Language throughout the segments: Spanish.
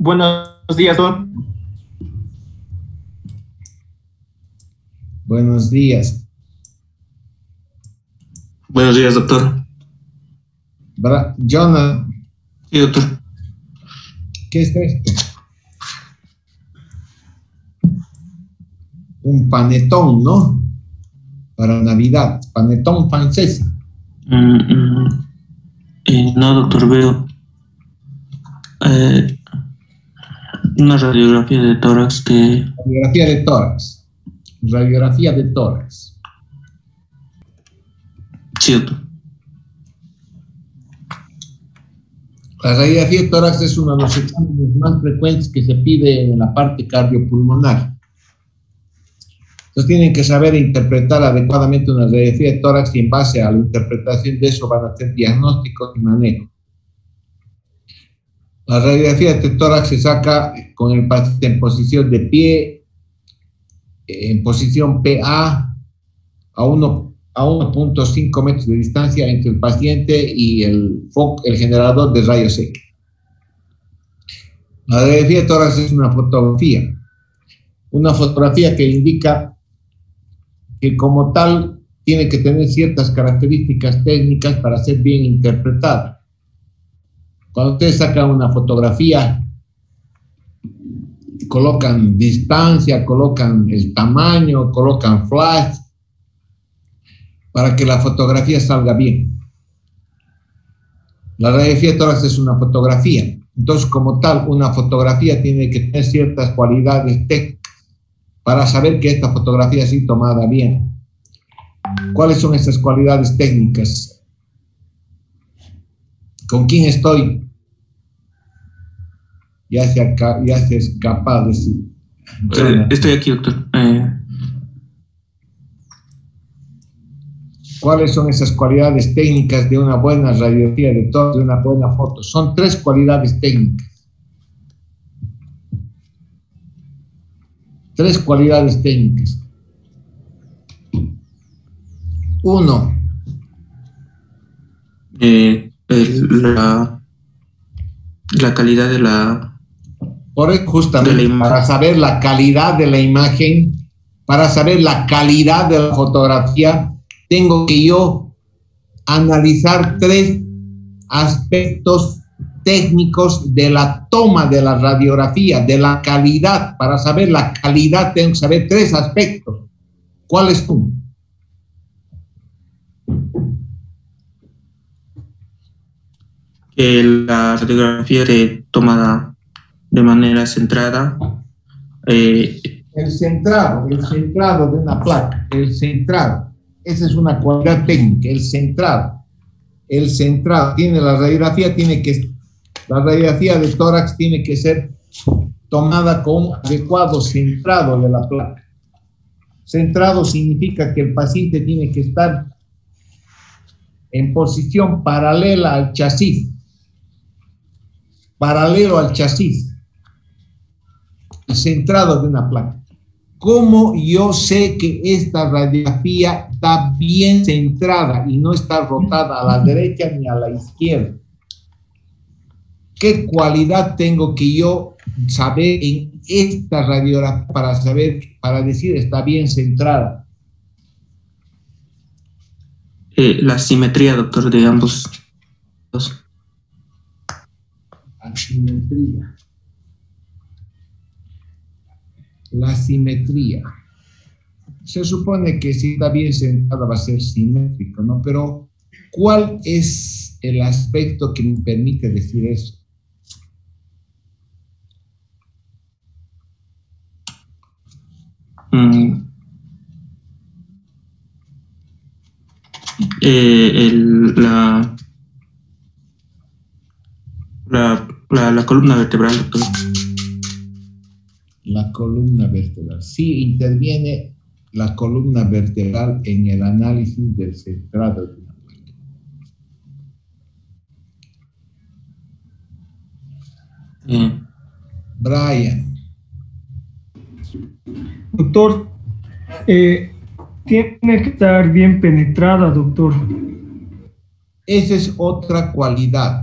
Buenos días, don. Buenos días. Buenos días, doctor. Jonah. Sí, doctor. ¿Qué es esto? Un panetón, ¿no? Para Navidad. Panetón francesa. No, doctor, veo una radiografía de tórax que... Radiografía de tórax. Radiografía de tórax. Sí, doctor. La radiografía de tórax es uno de los exámenes más frecuentes que se pide en la parte cardiopulmonar. Entonces tienen que saber interpretar adecuadamente una radiografía de tórax y en base a la interpretación de eso van a hacer diagnósticos y manejo. La radiografía de tórax se saca con el paciente en posición de pie, en posición PA, a 1.5 metros de distancia entre el paciente y el generador de rayos X. La radiografía de tórax es una fotografía que indica que como tal tiene que tener ciertas características técnicas para ser bien interpretada. Cuando ustedes sacan una fotografía, colocan distancia, colocan el tamaño, colocan flash, para que la fotografía salga bien. La radiografía de tórax es una fotografía. Entonces, como tal, una fotografía tiene que tener ciertas cualidades técnicas para saber que esta fotografía ha sido tomada bien. ¿Cuáles son esas cualidades técnicas? ¿Con quién estoy? Ya se escapa de decir. Estoy aquí, doctor. ¿Cuáles son esas cualidades técnicas de una buena radiografía de tórax, de una buena foto? Son 3 cualidades técnicas. 3 cualidades técnicas. 1. La calidad de la... Por eso, justamente, para saber la calidad de la imagen, para saber la calidad de la fotografía, tengo que yo analizar 3 aspectos técnicos de la toma de la radiografía, de la calidad. Para saber la calidad tengo que saber 3 aspectos. ¿Cuáles son? Que la radiografía esté tomada de manera centrada. El centrado de una placa, el centrado. Esa es una cualidad técnica, el centrado. Tiene la radiografía de tórax tiene que ser tomada con un adecuado centrado de la placa. Centrado significa que el paciente tiene que estar en posición paralela al chasis. Paralelo al chasis. El centrado de una placa. ¿Cómo yo sé que esta radiografía está bien centrada y no está rotada a la derecha ni a la izquierda? ¿Qué cualidad tengo que yo saber en esta radiografía para decir está bien centrada? La simetría, doctor, de ambos. Asimetría. La simetría. Se supone que si está bien centrada va a ser simétrico, ¿no? Pero, ¿cuál es el aspecto que me permite decir eso? La columna vertebral, doctor. La columna vertebral. Sí interviene la columna vertebral en el análisis del centrado de una placa. Brian. Doctor, tiene que estar bien penetrada, doctor. Esa es otra cualidad.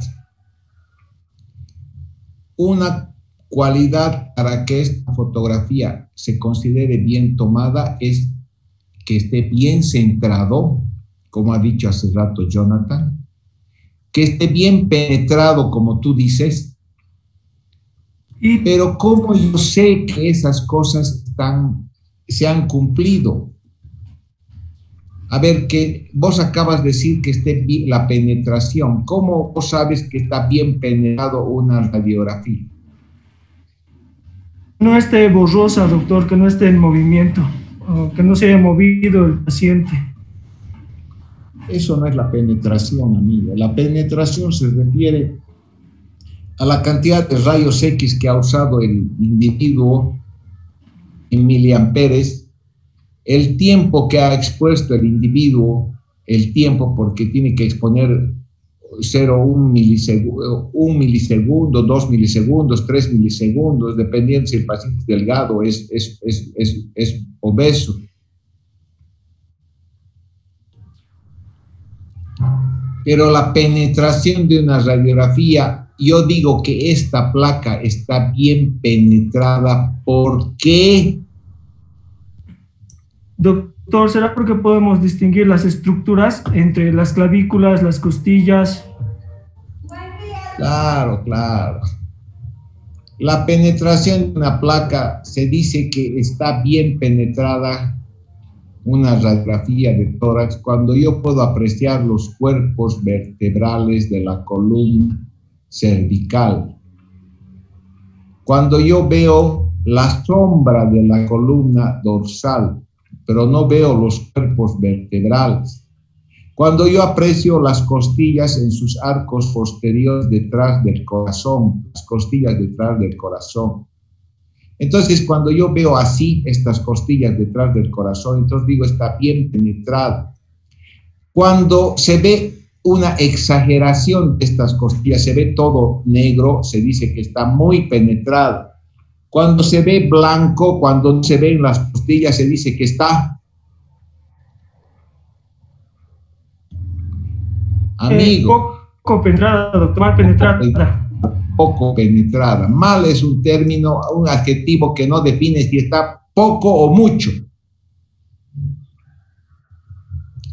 Una cualidad para que esta fotografía se considere bien tomada es que esté bien centrado, como ha dicho hace rato Jonathan, que esté bien penetrado, como tú dices, pero ¿cómo yo sé que esas cosas se han cumplido? A ver, que vos acabas de decir que esté bien la penetración. ¿Cómo vos sabes que está bien penetrado una radiografía? No esté borrosa, doctor, que no esté en movimiento, que no se haya movido el paciente. Eso no es la penetración, amigo. La penetración se refiere a la cantidad de rayos X que ha usado el individuo en miliamperes, el tiempo que ha expuesto el individuo, el tiempo porque tiene que exponer 1 milisegundo, 1 milisegundo, 2 milisegundos, 3 milisegundos, dependiendo si el paciente es delgado, es obeso. Pero la penetración de una radiografía, yo digo que esta placa está bien penetrada. ¿Por qué? Doctor, ¿será porque podemos distinguir las estructuras entre las clavículas, las costillas? Claro, claro. La penetración de una placa se dice que está bien penetrada, una radiografía de tórax, cuando yo puedo apreciar los cuerpos vertebrales de la columna cervical. Cuando yo veo la sombra de la columna dorsal, pero no veo los cuerpos vertebrales. Cuando yo aprecio las costillas en sus arcos posteriores detrás del corazón, las costillas detrás del corazón. Entonces, cuando yo veo así estas costillas detrás del corazón, entonces digo, está bien penetrado. Cuando se ve una exageración de estas costillas, se ve todo negro, se dice que está muy penetrado. Cuando se ve blanco, cuando se ven las costillas, se dice que está... Amigo. Poco penetrada, doctor, mal penetrada. Poco penetrada. Mal es un término, un adjetivo que no define si está poco o mucho.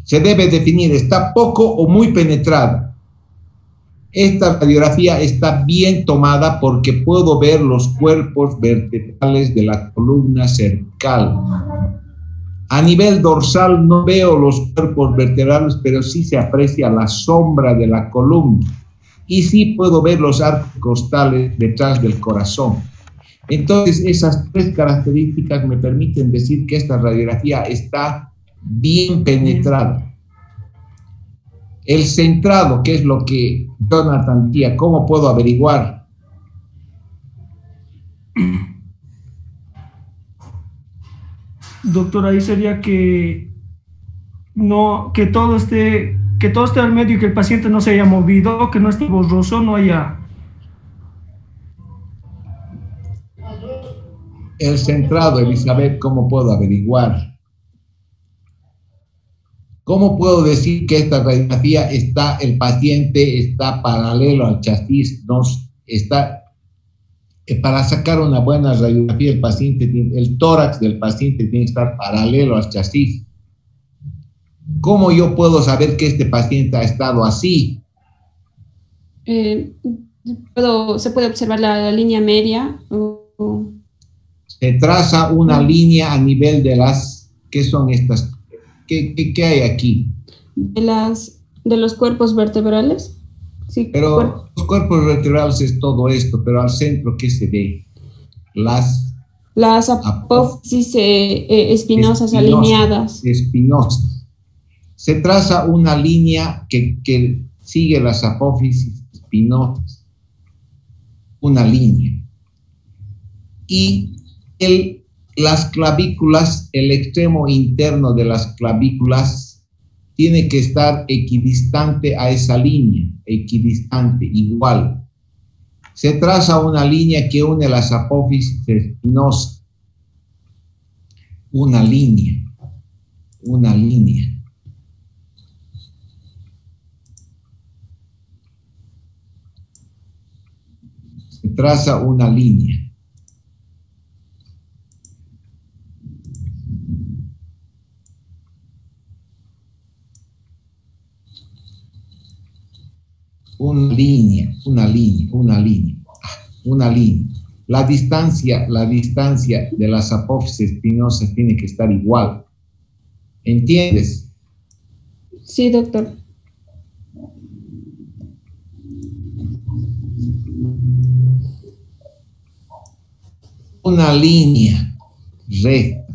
Se debe definir, está poco o muy penetrada. Esta radiografía está bien tomada porque puedo ver los cuerpos vertebrales de la columna cervical. A nivel dorsal no veo los cuerpos vertebrales, pero sí se aprecia la sombra de la columna. Y sí puedo ver los arcos costales detrás del corazón. Entonces, esas tres características me permiten decir que esta radiografía está bien penetrada. El centrado, que es lo que Jonathan decía, ¿cómo puedo averiguar? Doctor, ahí sería que no, que todo esté al medio y que el paciente no se haya movido, que no esté borroso, no haya... El centrado, Elizabeth, ¿cómo puedo averiguar? ¿Cómo puedo decir que esta radiografía el paciente está paralelo al chasis? Para sacar una buena radiografía, el tórax del paciente tiene que estar paralelo al chasis. ¿Cómo yo puedo saber que este paciente ha estado así? Se puede observar la línea media. Se traza una línea a nivel de las... ¿Qué son estas? ¿Qué hay aquí? De los cuerpos vertebrales. Sí, pero los cuerpos vertebrales es todo esto, pero al centro, ¿qué se ve? Las apófisis espinosas alineadas. Espinosas. Se traza una línea que sigue las apófisis espinosas. Una línea. Y las clavículas, el extremo interno de las clavículas tiene que estar equidistante a esa línea, equidistante, igual. Se traza una línea que une las apófisis espinosas. Una línea. Se traza una línea. una línea. La distancia de las apófisis espinosas tiene que estar igual. ¿Entiendes? Sí, doctor. Una línea recta.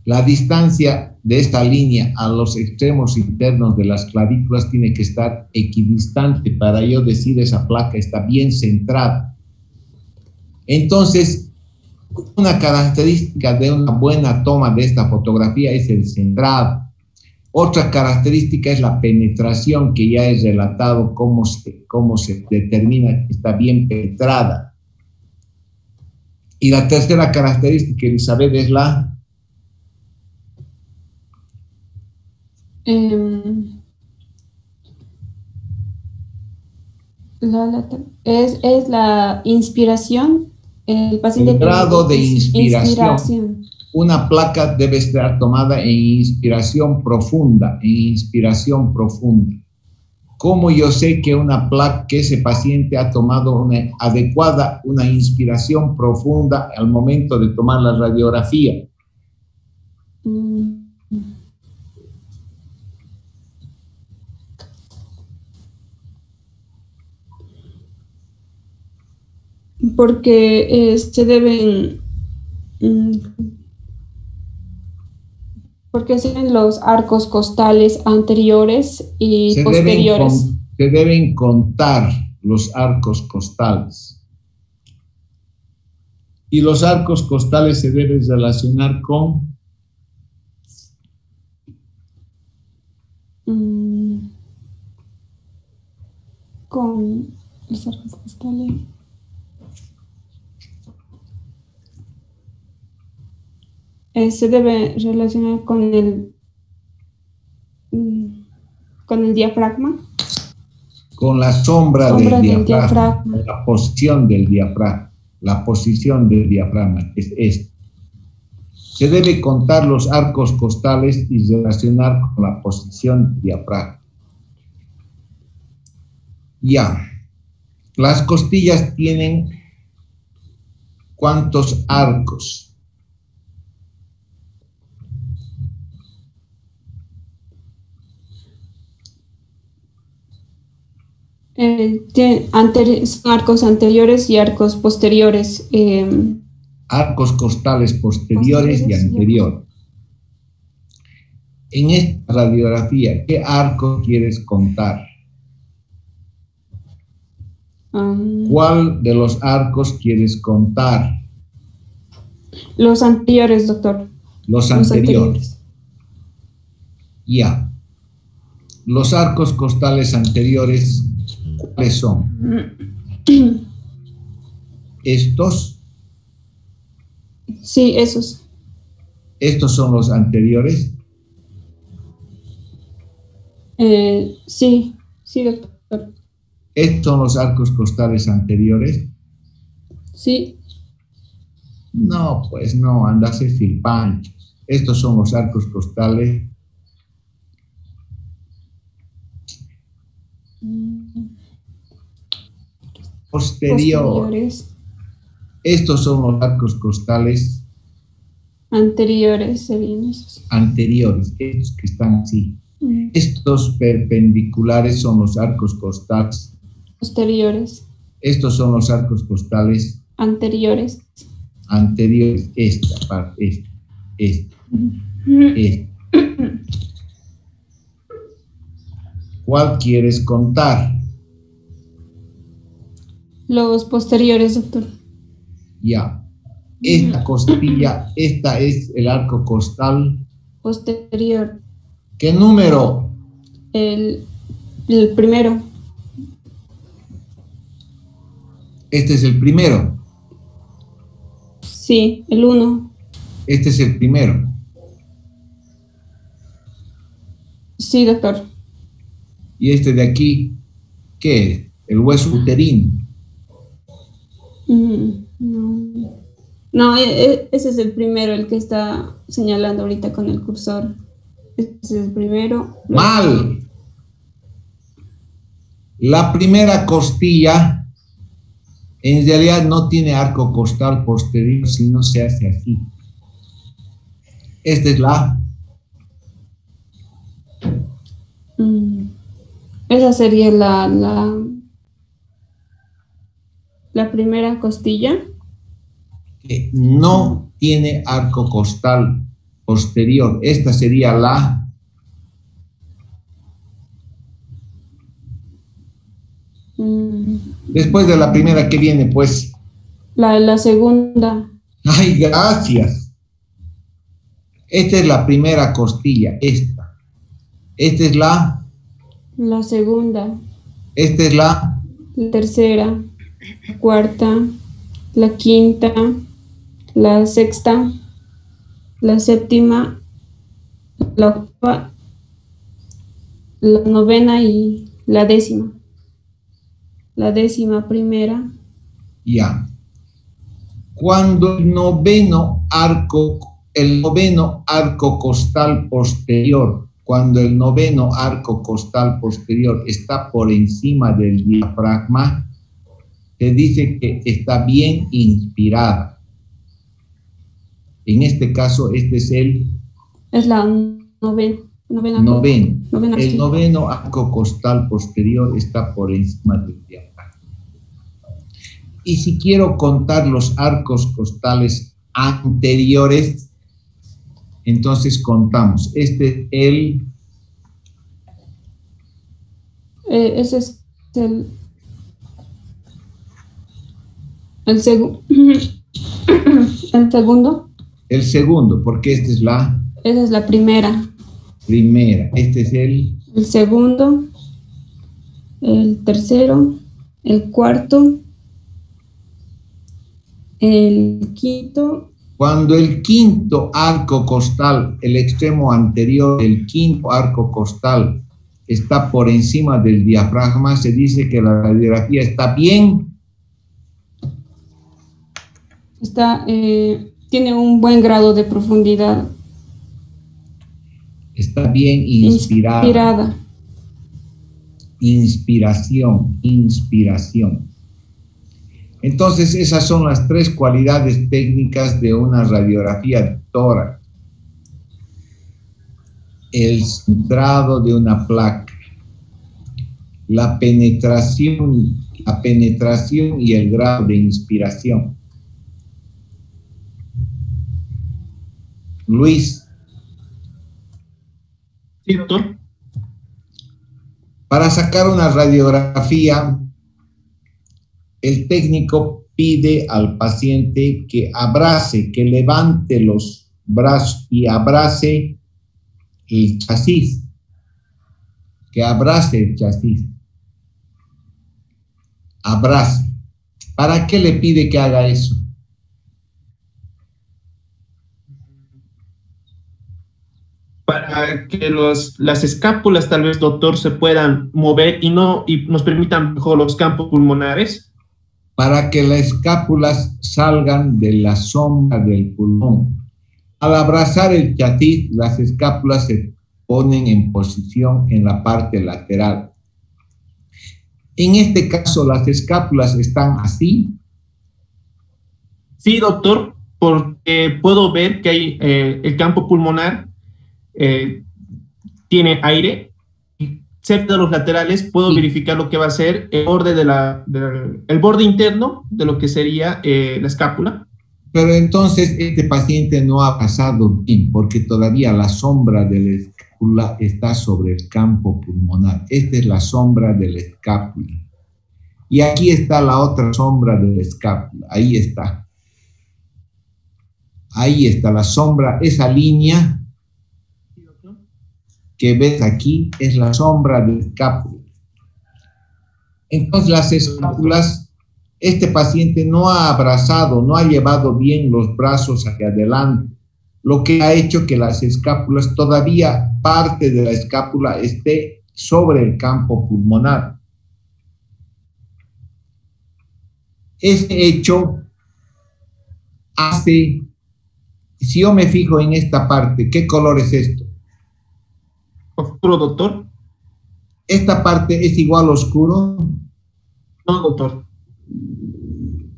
La distancia de esta línea a los extremos internos de las clavículas tiene que estar equidistante para yo decir esa placa está bien centrada. Entonces, una característica de una buena toma de esta fotografía es el centrado. Otra característica es la penetración, que ya es relatado cómo se determina que está bien penetrada. Y la tercera característica, Elizabeth, es es la inspiración. El paciente el grado de inspiración. inspiración. Una placa debe estar tomada en inspiración profunda, ¿Cómo yo sé que que ese paciente ha tomado una inspiración profunda al momento de tomar la radiografía? Porque se deben... porque se ven los arcos costales anteriores y posteriores. Se deben contar los arcos costales. Y los arcos costales se deben relacionar con... con los arcos costales. Se debe relacionar con el diafragma. Con la sombra del diafragma, con la posición del diafragma. La posición del diafragma es esta. Se debe contar los arcos costales y relacionar con la posición del diafragma. Ya. Las costillas tienen ¿cuántos arcos? Son arcos anteriores y arcos posteriores. Arcos costales posteriores y anteriores. En esta radiografía, ¿qué arco quieres contar? ¿Cuál de los arcos quieres contar? Los anteriores, doctor. Los anteriores. Ya. Los arcos costales anteriores, ¿cuáles son? ¿Estos? Sí, esos. ¿Estos son los anteriores? Sí, doctor. ¿Estos son los arcos costales anteriores? Sí. No, pues no, andas a filpanchos. Estos son los arcos costales posteriores. Estos son los arcos costales anteriores, serían esos. Anteriores, estos que están así. Estos perpendiculares son los arcos costales posteriores. Estos son los arcos costales anteriores. Anteriores, esta parte, esta. ¿Cuál quieres contar? Los posteriores, doctor. Ya. Esta costilla, esta es el arco costal posterior. ¿Qué número? El primero. Este es el primero. Sí, el 1. Este es el primero. Sí, doctor. ¿Y este de aquí qué es? El hueso uterino. No, ese es el primero, el que está señalando ahorita con el cursor. Ese es el primero. ¡Mal! La primera costilla en realidad no tiene arco costal posterior, sino se hace así. Esta es la... Esa sería la primera costilla. Que no tiene arco costal posterior. Esta sería la... Después de la primera, ¿qué viene? Pues... La segunda. ¡Ay, gracias! Esta es la primera costilla, esta. Esta es la... La segunda. Esta es la... La tercera. La cuarta. La quinta. La sexta. La séptima. La octava. La novena y la décima. La décima primera. Ya. Cuando el noveno arco costal posterior, cuando el noveno arco costal posterior está por encima del diafragma, se dice que está bien inspirada. En este caso, este es el... Es la novena. El noveno arco costal posterior está por encima del diafragma. Y si quiero contar los arcos costales anteriores, entonces contamos. Este es el... ese es el segundo. El segundo. El segundo, porque esta es la... Esa es la primera. Primera. Este es el... El segundo. El tercero. El cuarto. El quinto. Cuando el quinto arco costal, el extremo anterior del quinto arco costal, está por encima del diafragma, se dice que la radiografía está bien. Tiene un buen grado de profundidad. Está bien inspirada. Inspiración. Entonces, esas son las tres cualidades técnicas de una radiografía de tórax. El centrado de una placa, la penetración y el grado de inspiración. Luis. Sí, doctor. Para sacar una radiografía, el técnico pide al paciente que abrace, que levante los brazos y abrace el chasis, que abrace el chasis. Abrace. ¿Para qué le pide que haga eso? Para que las escápulas, tal vez, doctor, se puedan mover y nos permitan mejor los campos pulmonares. Para que las escápulas salgan de la sombra del pulmón. Al abrazar el chasis, las escápulas se ponen en posición en la parte lateral. En este caso, las escápulas están así. Sí, doctor, porque puedo ver que hay el campo pulmonar tiene aire. Cerca de los laterales puedo verificar lo que va a ser el borde el borde interno de lo que sería la escápula. Pero entonces este paciente no ha pasado bien, porque todavía la sombra de la escápula está sobre el campo pulmonar. Esta es la sombra de la escápula. Y aquí está la otra sombra de la escápula. Ahí está. Ahí está la sombra, esa línea que ves aquí es la sombra del escápula. Entonces las escápulas, este paciente no ha abrazado, no ha llevado bien los brazos hacia adelante, lo que ha hecho que las escápulas, todavía parte de la escápula esté sobre el campo pulmonar. Ese hecho hace, si yo me fijo en esta parte, ¿qué color es esto? Oscuro, doctor. ¿Esta parte es igual oscuro? No, doctor.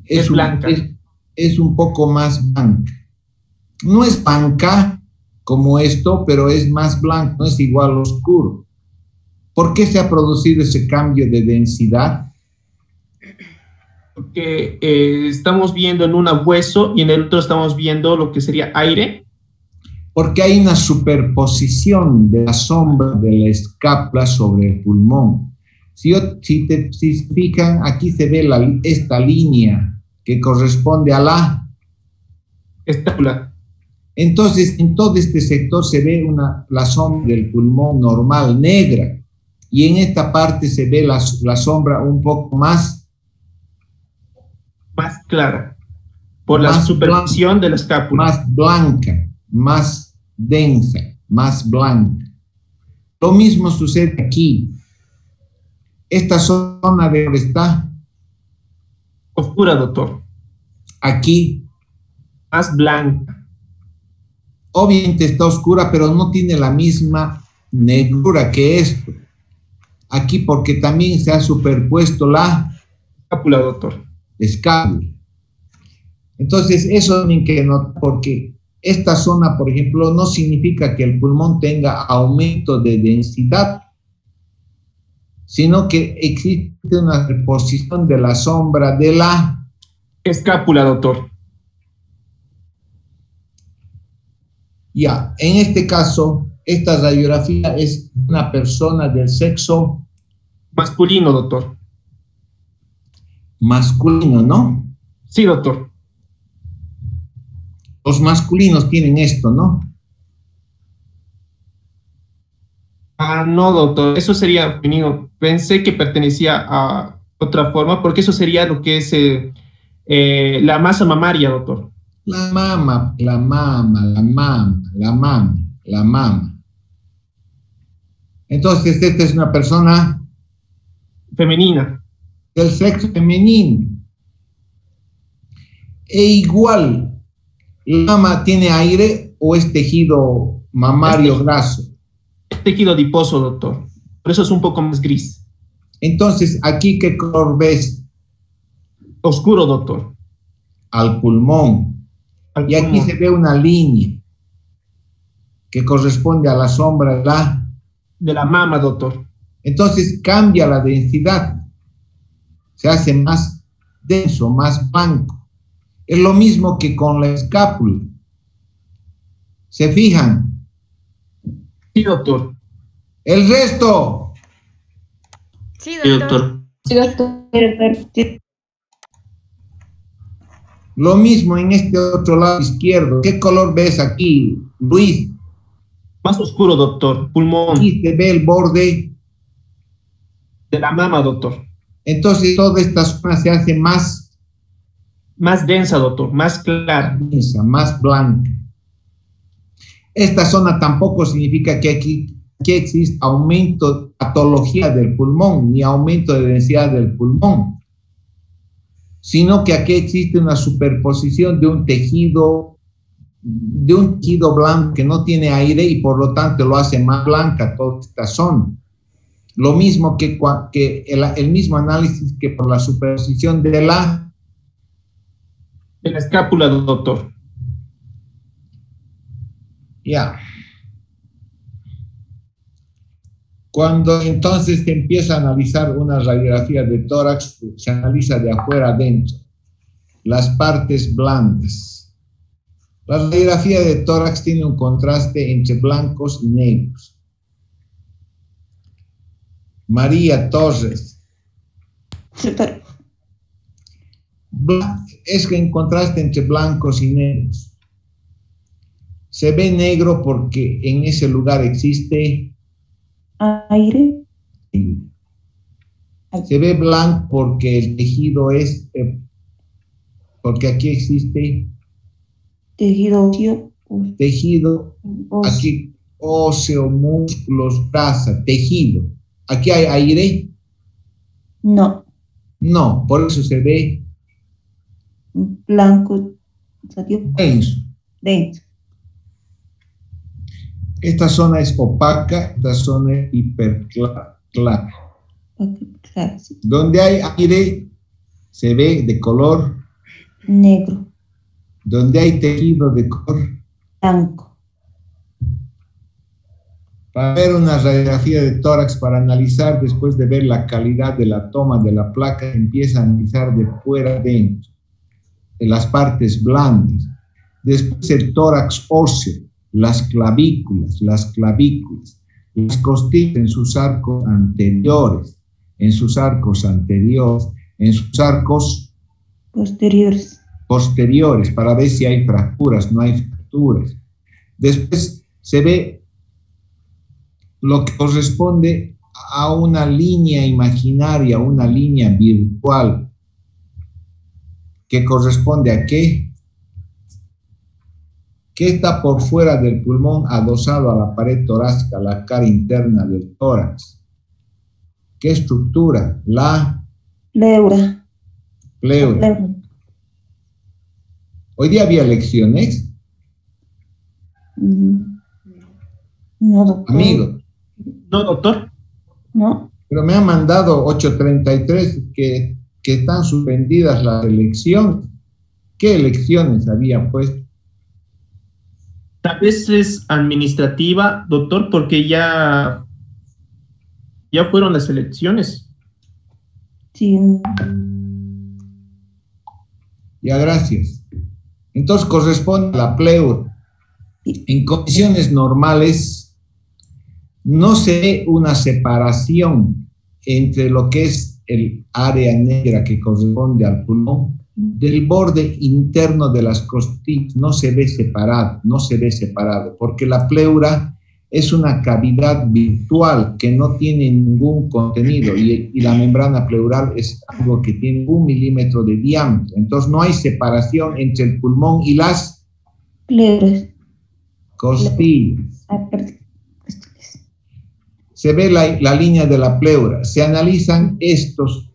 Es blanca. Es un poco más blanca. No es blanca como esto, pero es más blanco, no es igual oscuro. ¿Por qué se ha producido ese cambio de densidad? Porque estamos viendo en una hueso y en el otro estamos viendo lo que sería aire. Porque hay una superposición de la sombra de la escápula sobre el pulmón. Si se fijan, aquí se ve esta línea que corresponde a la escápula. Entonces, en todo este sector se ve la sombra del pulmón normal, negra, y en esta parte se ve la sombra un poco más clara, por la superposición de la escápula. Más blanca, más densa, más blanca. Lo mismo sucede aquí. Esta zona de donde está oscura, doctor. Aquí más blanca. Obviamente está oscura, pero no tiene la misma negrura que esto. Aquí porque también se ha superpuesto la escápula, doctor. Escápula. Entonces, eso tienen que notar, porque esta zona, por ejemplo, no significa que el pulmón tenga aumento de densidad, sino que existe una reposición de la sombra de la escápula, doctor. Ya, en este caso, esta radiografía es una persona del sexo masculino, doctor. Masculino, ¿no? Sí, doctor. Los masculinos tienen esto, ¿no? No, doctor, eso sería femenino. Pensé que pertenecía a otra forma, porque eso sería lo que es la masa mamaria, doctor. La mama. Entonces, esta es una persona femenina. Del sexo femenino. E igual, ¿la mama tiene aire o es tejido mamario graso? Es tejido adiposo, doctor. Por eso es un poco más gris. Entonces, ¿aquí qué color ves? Oscuro, doctor. Al pulmón. Y aquí se ve una línea que corresponde a la sombra de la mama, doctor. Entonces cambia la densidad. Se hace más denso, más blanco. Es lo mismo que con la escápula. ¿Se fijan? Sí, doctor. El resto. Sí, doctor. Sí, doctor. Lo mismo en este otro lado izquierdo. ¿Qué color ves aquí, Luis? Más oscuro, doctor. Pulmón. Aquí se ve el borde de la mama, doctor. Entonces toda esta zona se hace más densa, doctor, más clara. Densa, más blanca. Esta zona tampoco significa que aquí existe aumento de patología del pulmón, ni aumento de densidad del pulmón, sino que aquí existe una superposición de un tejido blanco que no tiene aire y por lo tanto lo hace más blanca toda esta zona. Lo mismo que el mismo análisis que por la superposición de la escápula, doctor. Ya. Cuando entonces se empieza a analizar una radiografía de tórax, se analiza de afuera adentro, las partes blandas. La radiografía de tórax tiene un contraste entre blancos y negros. María Torres. Es que en contraste entre blancos y negros. Se ve negro porque en ese lugar existe aire. Se ve blanco porque el tejido es, porque aquí existe tejido óseo. Tejido, aquí óseo, músculos, grasa, tejido. ¿Aquí hay aire? No. No, por eso se ve blanco. Denso. Denso. Esta zona es opaca, esta zona es hiperclara. Claro. Claro, sí. Donde hay aire se ve de color Negro, donde hay tejido de color blanco, para ver una radiografía de tórax, para analizar después de ver la calidad de la toma de la placa, empieza a analizar de fuera adentro, de las partes blandas, después el tórax óseo, las clavículas, las costillas en sus arcos anteriores, en sus arcos posteriores, para ver si hay fracturas, no hay fracturas. Después se ve lo que corresponde a una línea imaginaria, una línea virtual, que corresponde a qué está por fuera del pulmón, adosado a la pared torácica, la cara interna del tórax. ¿Qué estructura? La pleura. pleura. Hoy día había elecciones. No, doctor. Amigo. No, doctor. No. Pero me han mandado 8:33 que están suspendidas las elecciones. ¿Qué elecciones había puesto? Tal vez es administrativa, doctor, porque ya fueron las elecciones. Sí. Ya, gracias. Entonces corresponde a la pleura. En condiciones normales no se ve una separación entre lo que es el área negra que corresponde al pulmón del borde interno de las costillas. No se ve separado, porque la pleura es una cavidad virtual que no tiene ningún contenido, y la membrana pleural es algo que tiene 1 milímetro de diámetro. Entonces no hay separación entre el pulmón y las Pleuras. costillas. Ah, perdón. Se ve la línea de la pleura. Se analizan estas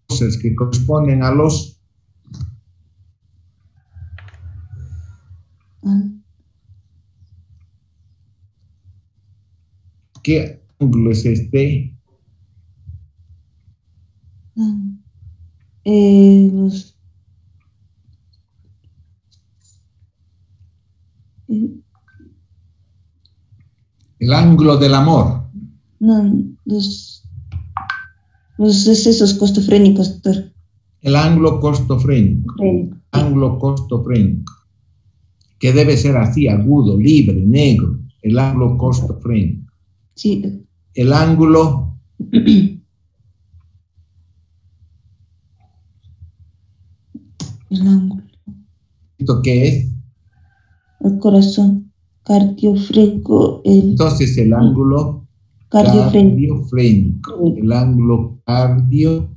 cosas que corresponden a los ¿qué ángulo es este? El ángulo del amor. Los excesos costofrénicos, doctor. El ángulo costofrénico. Ángulo costofrénico. Que debe ser así, agudo, libre, negro. El ángulo costofrénico. Sí. El ángulo El ángulo. ¿esto qué es? El corazón. Cardiofrénico. Entonces el ángulo cardiofrénico. El ángulo cardio.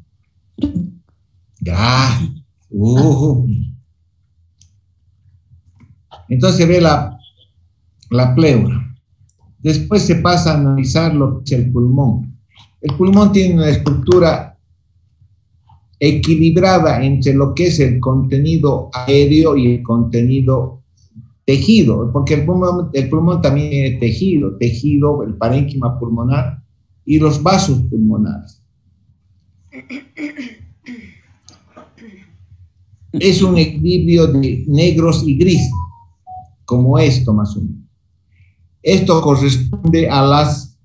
Entonces se ve la pleura. Después se pasa a analizar lo que es el pulmón. El pulmón tiene una estructura equilibrada entre lo que es el contenido aéreo y el contenido tejido, porque el pulmón también tiene tejido, el parénquima pulmonar y los vasos pulmonares. Es un equilibrio de negros y grises, como esto más o menos. Esto corresponde a las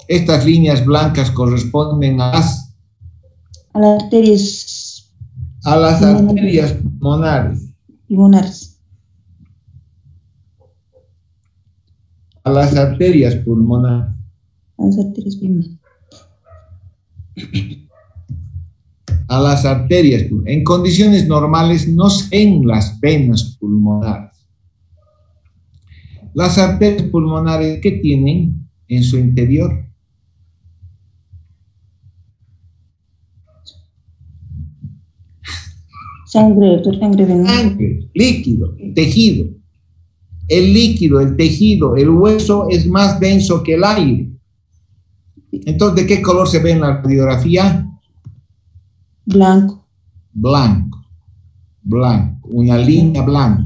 estas líneas blancas corresponden a las arterias. A las arterias pulmonares. A las arterias pulmonares. A las arterias. En condiciones normales no se ven las venas pulmonares. Las arterias pulmonares, ¿qué tienen en su interior? Sangre, líquido, tejido. El líquido, el tejido, el hueso es más denso que el aire. Entonces, ¿de qué color se ve en la radiografía? Blanco. Blanco. Una línea blanca.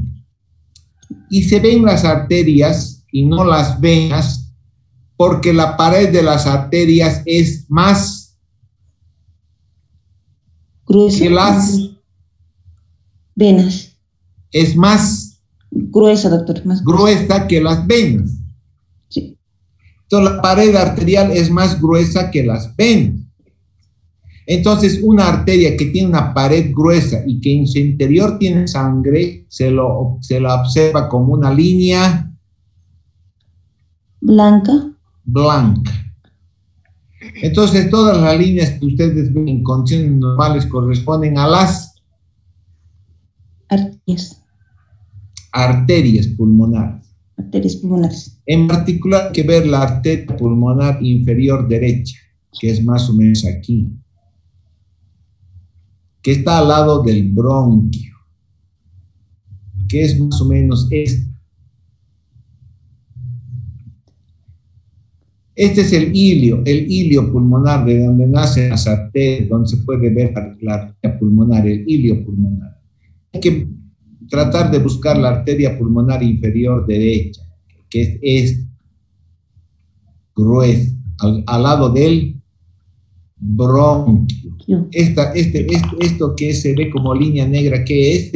Y se ven las arterias y no las venas, porque la pared de las arterias es más gruesa. que las Venas. es más Gruesa, doctor. Más gruesa que las venas. Sí. Entonces la pared arterial es más gruesa que las venas. Entonces una arteria que tiene una pared gruesa y que en su interior tiene sangre, se la observa como una línea blanca. blanca. Entonces todas las líneas que ustedes ven en condiciones normales corresponden a las arterias pulmonares. Arterias pulmonares. En particular hay que ver la arteria pulmonar inferior derecha, que es más o menos aquí, que está al lado del bronquio, que es más o menos esta. Este es el ilio pulmonar, de donde nacen las arterias, donde se puede ver la arteria pulmonar, el ilio pulmonar. Hay que tratar de buscar la arteria pulmonar inferior derecha, que es esta, gruesa, al lado del bronquio. Esto que se ve como línea negra, ¿qué es?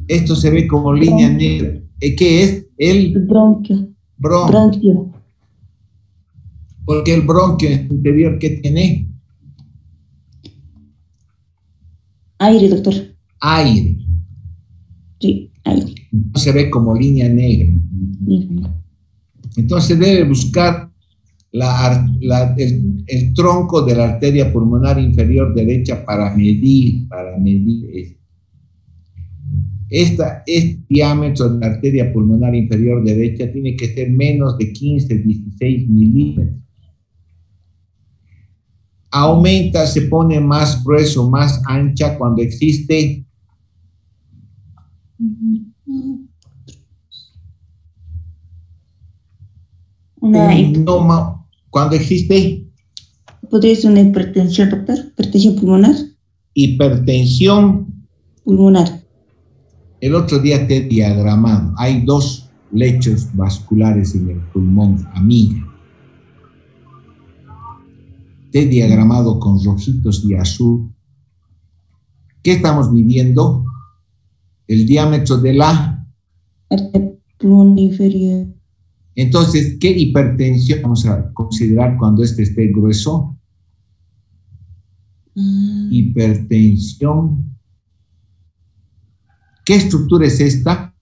Esto se ve como línea negra. ¿Qué es? El bronquio. Bronquio. Porque el bronquio en su interior, ¿qué tiene? Aire, doctor. Aire. Sí, aire. Se ve como línea negra. Sí. Entonces debe buscar el tronco de la arteria pulmonar inferior derecha para medir esto. Este diámetro de la arteria pulmonar inferior derecha tiene que ser menos de 15-16 milímetros. Aumenta, se pone más grueso, más ancha cuando existe cuando existe ¿podría ser una hipertensión, doctor? ¿Hipertensión pulmonar? Hipertensión pulmonar. El otro día te he diagramado. Hay dos lechos vasculares en el pulmón, amiga. Te he diagramado con rojitos y azul. ¿Qué estamos midiendo? El diámetro de la arteria pulmonar inferior. Entonces, ¿qué hipertensión vamos a considerar cuando este esté grueso? Hipertensión. ¿Qué estructura es esta?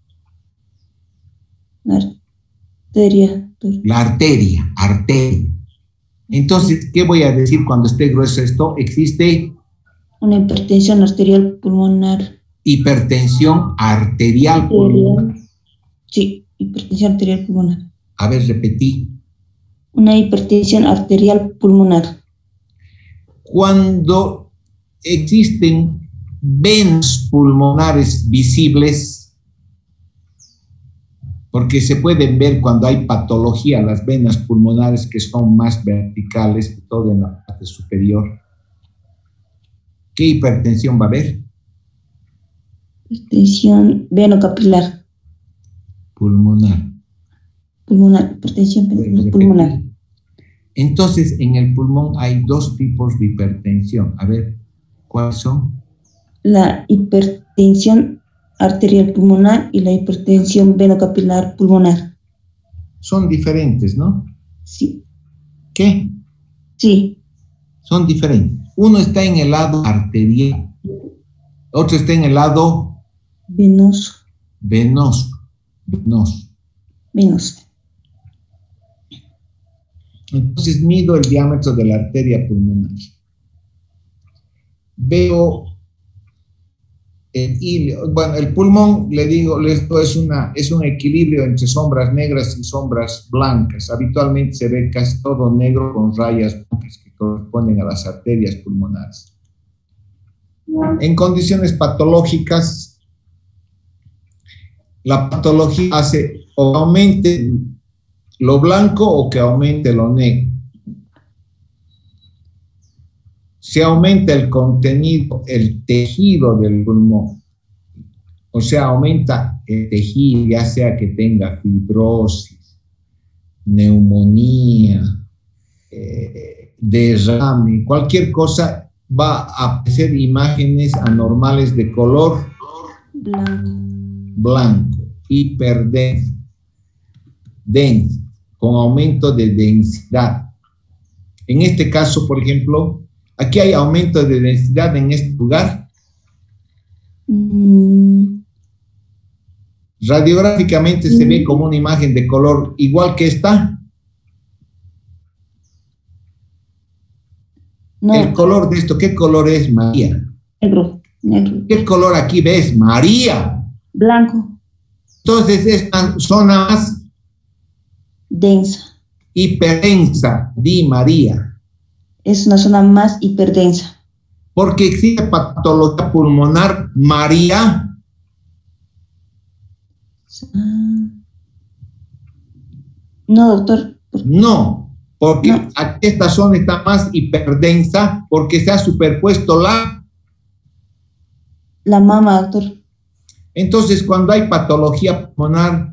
La arteria. La arteria. Entonces, ¿qué voy a decir cuando esté grueso esto? Existe una hipertensión arterial pulmonar. Hipertensión arterial pulmonar. Sí, hipertensión arterial pulmonar. A ver, repetí. Una hipertensión arterial pulmonar. Cuando existen venas pulmonares visibles, porque se pueden ver cuando hay patología, las venas pulmonares que son más verticales, que todo en la parte superior. ¿Qué hipertensión va a haber? Hipertensión venocapilar. Pulmonar. Hipertensión pulmonar. Entonces, en el pulmón hay dos tipos de hipertensión. A ver, ¿cuáles son? La hipertensión arterial pulmonar y la hipertensión venocapilar pulmonar. Son diferentes, ¿no? Sí. ¿Qué? Sí. Son diferentes. Uno está en el lado arterial, otro está en el lado venoso. Entonces mido el diámetro de la arteria pulmonar. Veo el hilio. Bueno, el pulmón, le digo, es un equilibrio entre sombras negras y sombras blancas. Habitualmente se ve casi todo negro con rayas blancas que corresponden a las arterias pulmonares. En condiciones patológicas, la patología hace o aumente lo blanco o que aumente lo negro. Se aumenta el contenido, el tejido del pulmón. o sea, aumenta el tejido, ya sea que tenga fibrosis, neumonía, derrame, cualquier cosa, va a aparecer imágenes anormales de color blanco, hiperdenso, denso, con aumento de densidad. En este caso, por ejemplo, aquí hay aumento de densidad en este lugar. Radiográficamente se ve como una imagen de color igual que esta. No. El color de esto, ¿qué color es, María? Negro, negro. ¿Qué color aquí ves, María? Blanco. Entonces es una zona más Densa. hiperdensa, di María. Es una zona más hiperdensa. Porque existe patología pulmonar, María. No, doctor. No, porque No. aquí esta zona está más hiperdensa porque se ha superpuesto la mama, doctor. Entonces, cuando hay patología pulmonar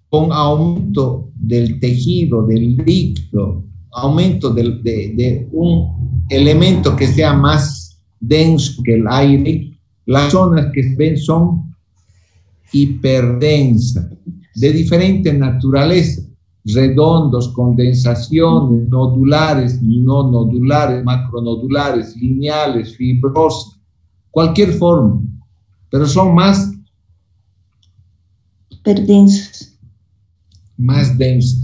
con aumento del tejido, del líquido, aumento de un elemento que sea más denso que el aire, las zonas que se ven son hiperdensas, de diferente naturaleza, redondos, condensaciones, nodulares, no nodulares, macronodulares, lineales, fibrosos, cualquier forma, pero son más Hiperdensas. más densas.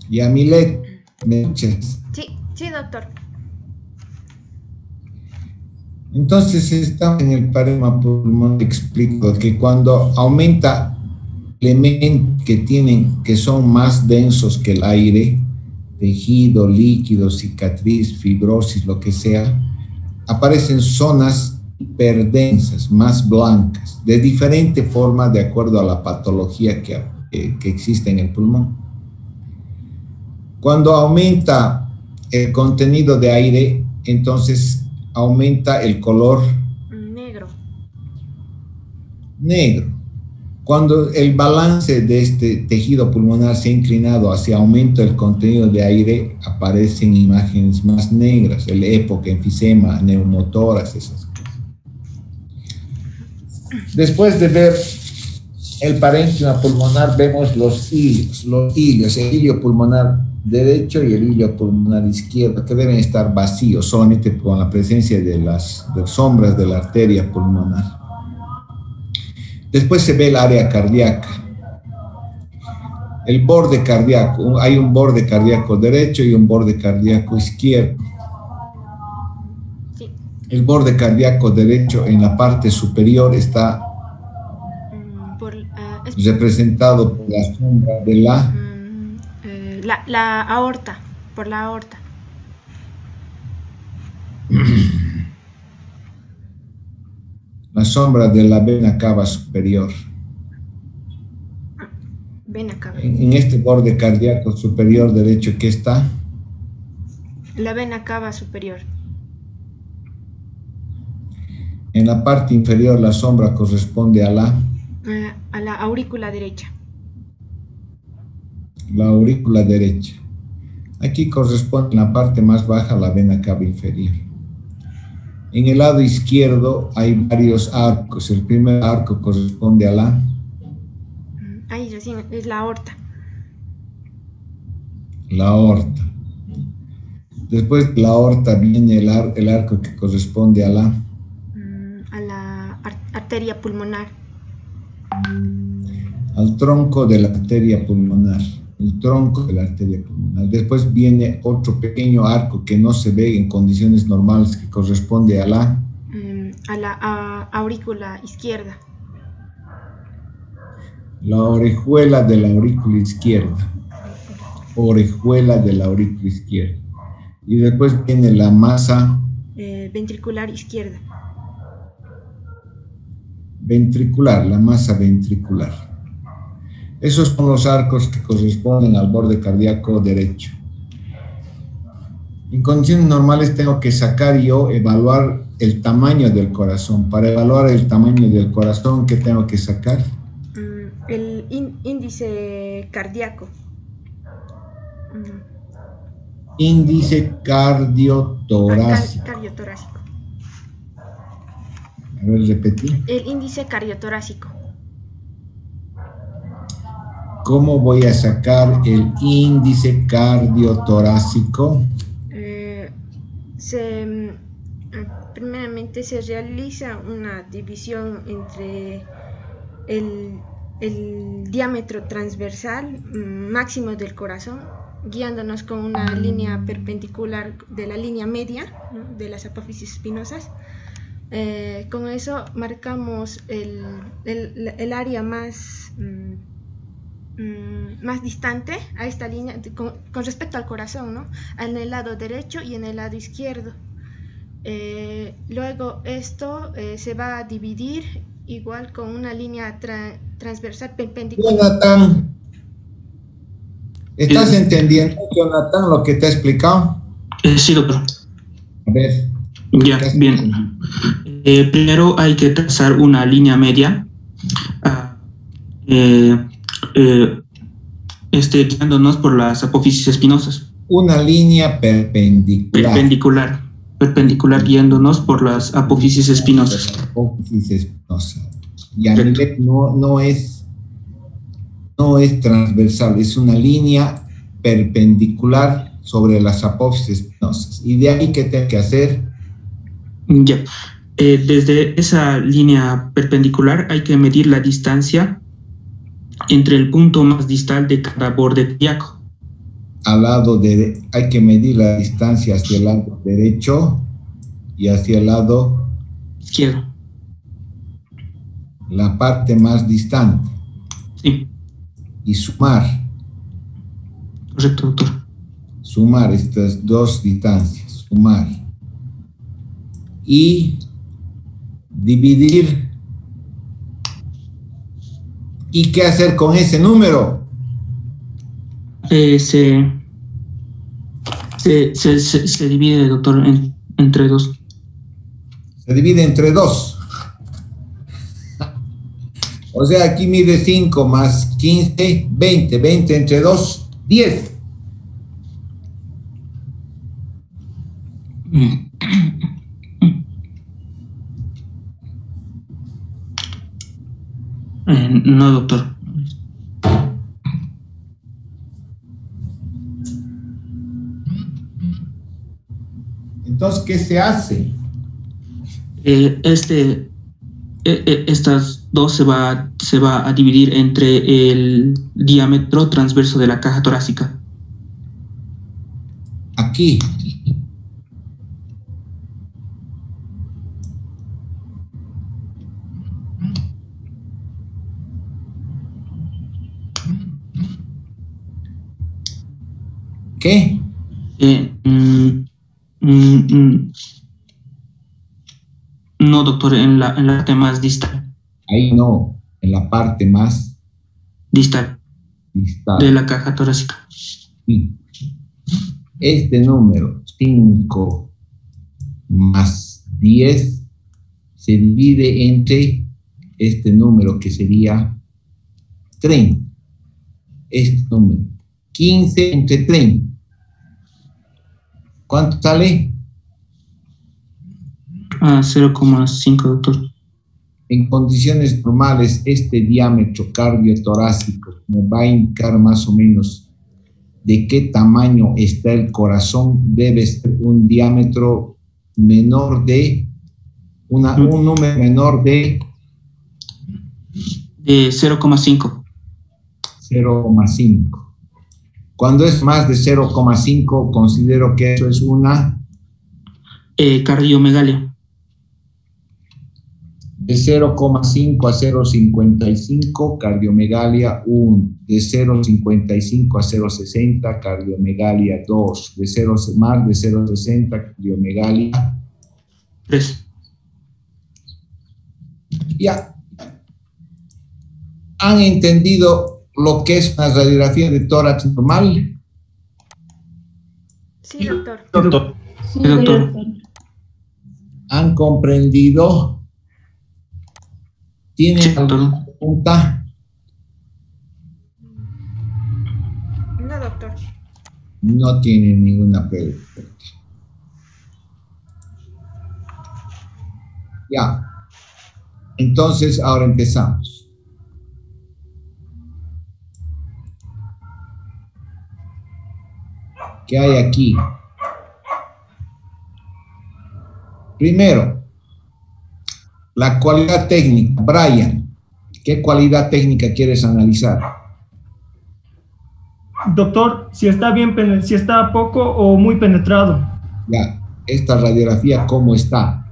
Yamilet, ¿me escuchas? Sí, doctor. Entonces estamos en el parema pulmonar. Explico que cuando aumenta elementos que son más densos que el aire, tejido, líquido, cicatriz, fibrosis, lo que sea, aparecen zonas hiperdensas, más blancas, de diferente forma de acuerdo a la patología que existe en el pulmón. Cuando aumenta el contenido de aire, entonces aumenta el color negro. negro. Cuando el balance de este tejido pulmonar se ha inclinado hacia aumento del contenido de aire, aparecen imágenes más negras, el EPOC, enfisema, neumotórax, esas cosas. Después de ver el parénquima pulmonar, vemos los hilios, el hilio pulmonar derecho y el hilio pulmonar izquierdo, que deben estar vacíos, solamente con la presencia de las sombras de la arteria pulmonar. Después se ve el área cardíaca. El borde cardíaco, hay un borde cardíaco derecho y un borde cardíaco izquierdo. Sí. El borde cardíaco derecho en la parte superior está representado por la sombra de la aorta, por la aorta. La sombra de la vena cava superior. Vena cava. En este borde cardíaco superior derecho, ¿qué está? La vena cava superior. En la parte inferior, la sombra corresponde a la aurícula derecha. La aurícula derecha. Aquí corresponde en la parte más baja la vena cava inferior. En el lado izquierdo hay varios arcos. El primer arco corresponde a la... Ahí recién es la aorta. La aorta. Después de la aorta viene el arco que corresponde a la... a la arteria pulmonar. Al tronco de la arteria pulmonar. El tronco de la arteria pulmonar. Después viene otro pequeño arco que no se ve en condiciones normales, que corresponde a la... a la aurícula izquierda. La orejuela de la aurícula izquierda. Orejuela de la aurícula izquierda. Y después viene la masa... ventricular izquierda. Ventricular, la masa ventricular. Esos son los arcos que corresponden al borde cardíaco derecho. En condiciones normales tengo que sacar yo, evaluar el tamaño del corazón. Para evaluar el tamaño del corazón, ¿qué tengo que sacar? El índice cardíaco. Índice cardiotorácico. Cardiotorácico. A ver, repetí. El índice cardiotorácico. ¿Cómo voy a sacar el índice cardiotorácico? Primeramente se realiza una división entre el diámetro transversal máximo del corazón, guiándonos con una línea perpendicular de la línea media, ¿no?, de las apófisis espinosas. Con eso marcamos el área más distante a esta línea con respecto al corazón, ¿no?, en el lado derecho y en el lado izquierdo. Luego esto se va a dividir igual con una línea transversal perpendicular. Jonathan, ¿estás entendiendo, Jonathan, lo que te he explicado? Sí, doctor. A ver. Ya, bien. Primero hay que trazar una línea media, guiándonos por las apófisis espinosas. Una línea perpendicular. Perpendicular, guiándonos por las apófisis espinosas. Apófisis espinosas. Y a nivel no es transversal, es una línea perpendicular sobre las apófisis espinosas. Y de ahí, ¿qué tengo que hacer? Ya. Desde esa línea perpendicular hay que medir la distancia entre el punto más distal de cada borde cardíaco. Hay que medir la distancia hacia el lado derecho y hacia el lado izquierdo. La parte más distante. Sí. Y sumar. Correcto, doctor. Sumar estas dos distancias. Sumar. Y dividir. ¿Y qué hacer con ese número? Se divide, doctor, entre dos. Se divide entre dos. O sea, aquí mide 5 más 15, 20. 20 entre 2, 10. No, doctor. Entonces, ¿qué se hace? Estas dos se va a dividir entre el diámetro transverso de la caja torácica. Aquí. ¿Qué? No, doctor, en la parte más distal. Ahí no, en la parte más Distal distal. de la caja torácica. Sí. Este número, 5 más 10, se divide entre este número que sería 30. Este número, 15 entre 30. ¿Cuánto sale? 0,5, doctor. En condiciones normales, este diámetro cardiotorácico me va a indicar más o menos de qué tamaño está el corazón. Debe ser un diámetro menor de, un número menor de 0,5. 0,5. Cuando es más de 0,5, considero que eso es una Cardiomegalia. de 0,5 a 0,55, cardiomegalia 1, de 0,55 a 0,60, cardiomegalia 2, de 0, más de 0,60, cardiomegalia 3. Ya. ¿Han entendido lo que es una radiografía de tórax normal? Sí, doctor. Doctor. Sí, doctor. ¿Han comprendido? ¿Tienen Sí, doctor. alguna pregunta? No, doctor. No tienen ninguna pregunta. Ya. Entonces, ahora empezamos. ¿Qué hay aquí? Primero, la cualidad técnica. Brian, ¿qué cualidad técnica quieres analizar? Doctor, si está bien, si está poco o muy penetrado. Ya, esta radiografía, ¿cómo está?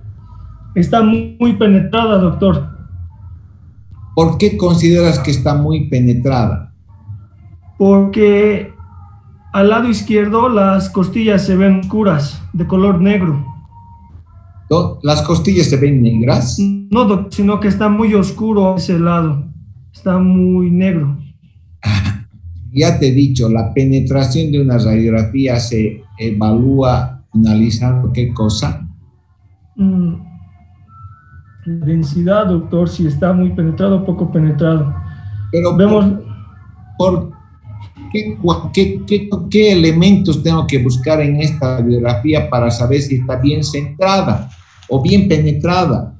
Está muy penetrada, doctor. ¿Por qué consideras que está muy penetrada? Porque al lado izquierdo las costillas se ven oscuras, de color negro. ¿Las costillas se ven negras? No, doctor, sino que está muy oscuro ese lado. Está muy negro. Ya te he dicho, la penetración de una radiografía se evalúa analizando qué cosa. La densidad, doctor, si está muy penetrado o poco penetrado. Pero vemos. ¿Qué elementos tengo que buscar en esta radiografía para saber si está bien centrada o bien penetrada?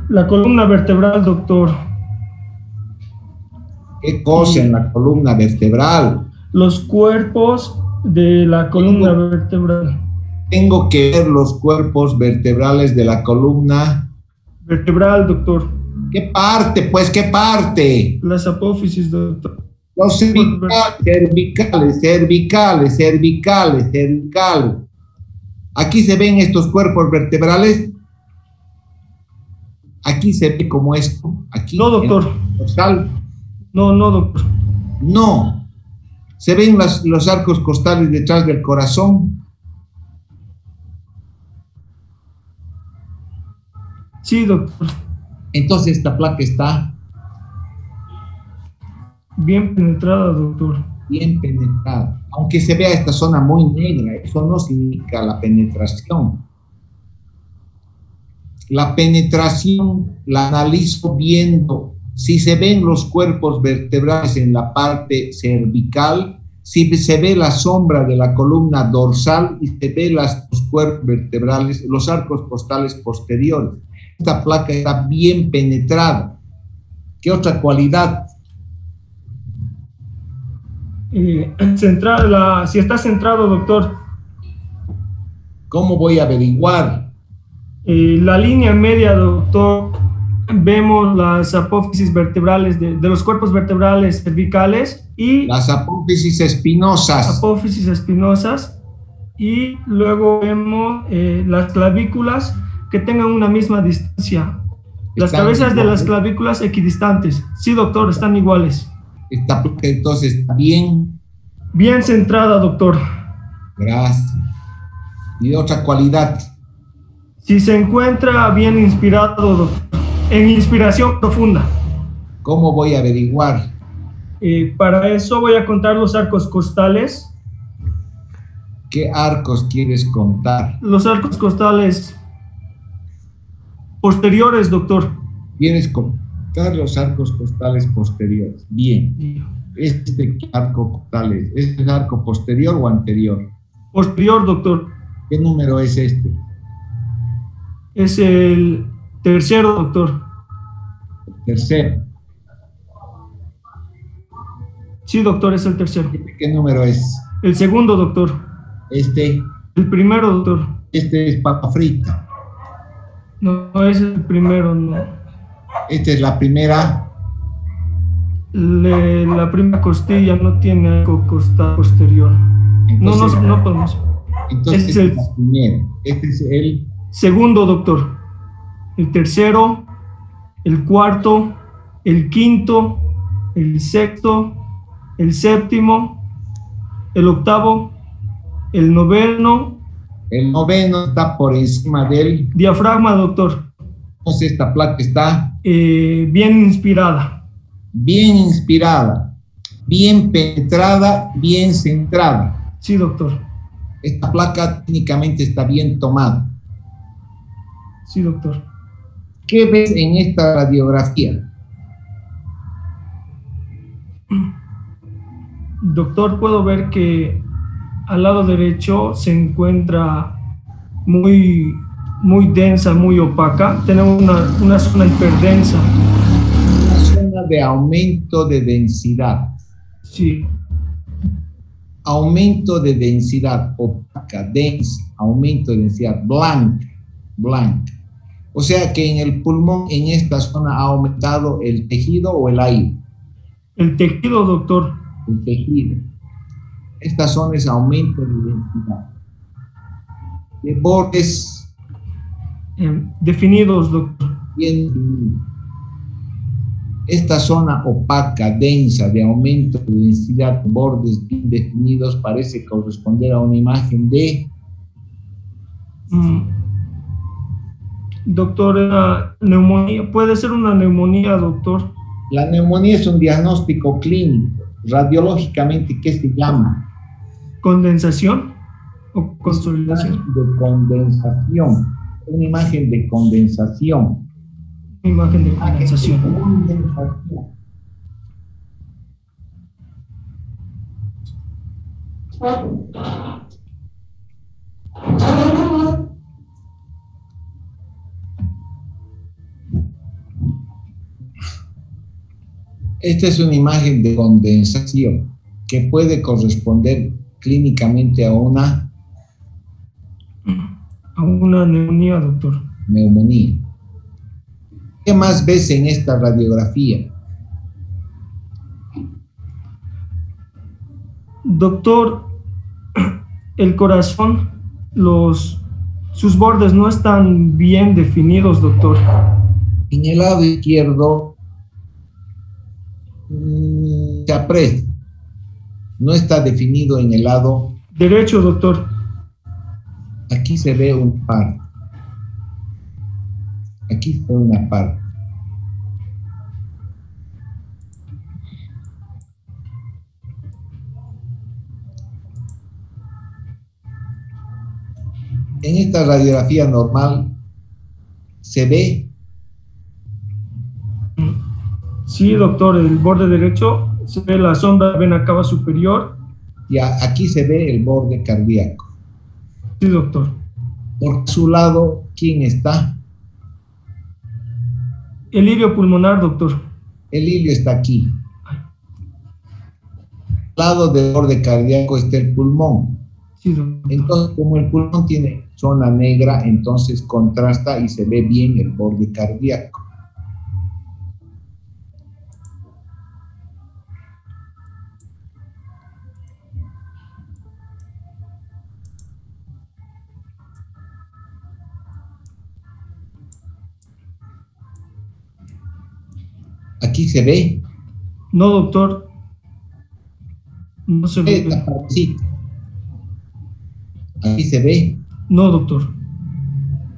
La columna vertebral, doctor. ¿Qué cosa en la columna vertebral? Los cuerpos de la columna vertebral. Tengo que ver los cuerpos vertebrales de la columna vertebral, doctor. ¿Qué parte? Pues, ¿qué parte? Las apófisis, doctor. Los cervicales. Aquí se ven estos cuerpos vertebrales. Aquí se ve como esto. Aquí. No, doctor. No, doctor. No. Se ven los arcos costales detrás del corazón. Sí, doctor. Entonces esta placa está bien penetrada, doctor. Bien penetrada. Aunque se vea esta zona muy negra, eso no significa la penetración. La penetración la analizo viendo si se ven los cuerpos vertebrales en la parte cervical, si se ve la sombra de la columna dorsal y se ve los cuerpos vertebrales, los arcos costales posteriores. Esta placa está bien penetrada. ¿Qué otra cualidad? Si está centrado, doctor. ¿Cómo voy a averiguar? La línea media, doctor, vemos las apófisis vertebrales de los cuerpos vertebrales cervicales y las apófisis espinosas. Apófisis espinosas, y luego vemos las clavículas que tengan una misma distancia. Las cabezas de las clavículas equidistantes. Sí, doctor, están iguales. Esta placa entonces está bien. Bien centrada, doctor. Gracias. ¿Y de otra cualidad? Si se encuentra bien inspirado, doctor, en inspiración profunda. ¿Cómo voy a averiguar? Para eso voy a contar los arcos costales. ¿Qué arcos quieres contar? Los arcos costales posteriores, doctor. ¿Quieres contar los arcos costales posteriores? Bien. ¿Este arco costal es? ¿Este es arco posterior o anterior? Posterior, doctor. ¿Qué número es este? Es el tercero, doctor. Tercero. Sí, doctor, es el tercero. ¿Qué número es? El segundo, doctor. Este. El primero, doctor. Este es papa frita. No, ese es el primero, no. Esta es la primera. La primera costilla no tiene arco costal posterior. Entonces, no podemos. Entonces, este es el primero. Este es el segundo, doctor. El tercero, el cuarto, el quinto, el sexto, el séptimo, el octavo, el noveno. El noveno está por encima del diafragma, doctor. Entonces esta placa está bien inspirada. Bien inspirada, bien penetrada, bien centrada. Sí, doctor. Esta placa técnicamente está bien tomada. Sí, doctor. ¿Qué ves en esta radiografía? Doctor, puedo ver que al lado derecho se encuentra muy densa, muy opaca. Tenemos una zona hiperdensa. Una zona de aumento de densidad. Sí. Aumento de densidad, opaca, densa, aumento de densidad, blanca. O sea que en el pulmón, en esta zona, ha aumentado el tejido o el aire. El tejido, doctor. El tejido. Esta zona es aumento de densidad. De bordes definidos, doctor. Bien definidos. Esta zona opaca, densa, de aumento de densidad, bordes bien definidos, parece corresponder a una imagen de... Doctor, neumonía. ¿Puede ser una neumonía, doctor? La neumonía es un diagnóstico clínico. Radiológicamente, ¿qué se llama? ¿Condensación o consolidación? De condensación. Una imagen de condensación. Imagen de condensación. Esta es una imagen de condensación que puede corresponder clínicamente a una neumonía, doctor. Neumonía. ¿Qué más ves en esta radiografía? Doctor, el corazón, sus bordes no están bien definidos, doctor. En el lado izquierdo se aprecia. No está definido en el lado derecho, doctor. Aquí se ve un par. Aquí se ve una parte. En esta radiografía normal se ve. Sí, doctor, el borde derecho se ve la sombra vena cava superior. Y aquí se ve el borde cardíaco. Sí, doctor. Por su lado, ¿quién está? El ilio pulmonar, doctor. El ilio está aquí. Al lado del borde cardíaco está el pulmón. Sí, doctor. Entonces, como el pulmón tiene zona negra, entonces contrasta y se ve bien el borde cardíaco. Aquí se ve. No, doctor. No se ve. Esta partecita. Aquí se ve. No, doctor.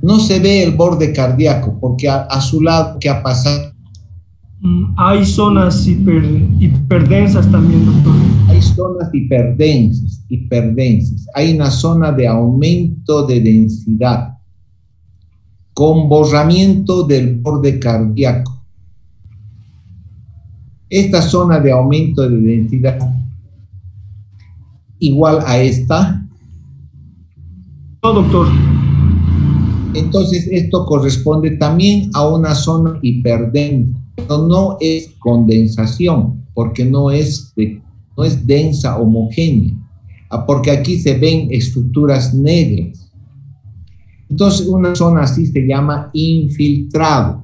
No se ve el borde cardíaco porque a su lado, ¿qué ha pasado? Hay zonas hiperdensas también, doctor. Hay zonas hiperdensas. Hay una zona de aumento de densidad con borramiento del borde cardíaco. Esta zona de aumento de densidad igual a esta. No, doctor. Entonces esto corresponde también a una zona hiperdensa, pero no es condensación, porque no es densa homogénea, porque aquí se ven estructuras negras. Entonces una zona así se llama infiltrado.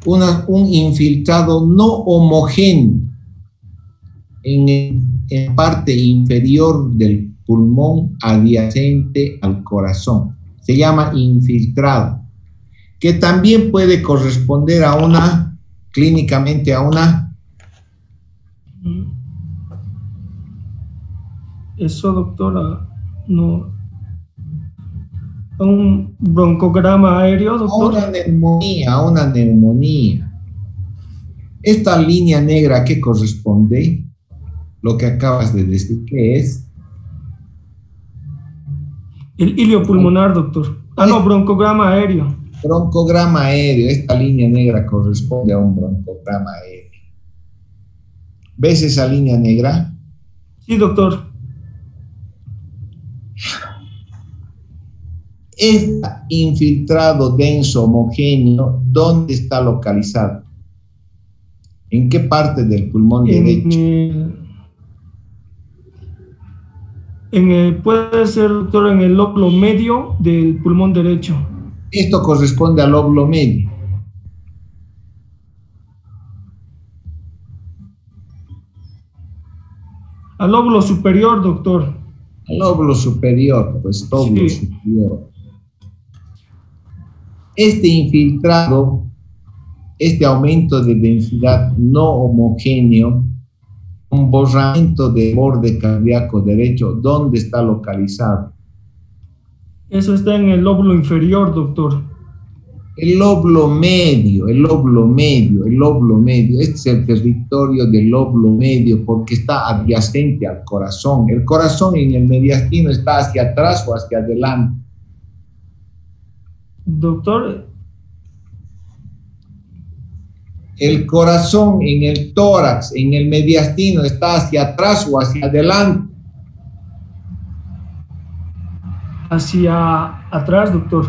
Un infiltrado no homogéneo en parte inferior del pulmón adyacente al corazón. Se llama infiltrado, que también puede corresponder clínicamente a una... Eso, doctora, no... ¿A un broncograma aéreo, doctor? A una neumonía. Esta línea negra, ¿qué corresponde? Lo que acabas de decir, ¿qué es? El ilio pulmonar, doctor. No, broncograma aéreo. Broncograma aéreo. Esta línea negra corresponde a un broncograma aéreo. ¿Ves esa línea negra? Sí, doctor. Este infiltrado denso homogéneo, ¿dónde está localizado? ¿En qué parte del pulmón derecho? Puede ser, doctor, en el lóbulo medio del pulmón derecho. Esto corresponde al lóbulo medio. Al lóbulo superior, doctor. Al lóbulo superior, pues lóbulo Sí. superior. Este infiltrado, este aumento de densidad no homogéneo, un borramiento de borde cardíaco derecho, ¿dónde está localizado? Eso está en el lóbulo inferior, doctor. El lóbulo medio, este es el territorio del lóbulo medio porque está adyacente al corazón. El corazón en el mediastino está hacia atrás o hacia adelante. Doctor, El corazón en el tórax, en el mediastino, está hacia atrás o hacia adelante. hacia atrás, doctor.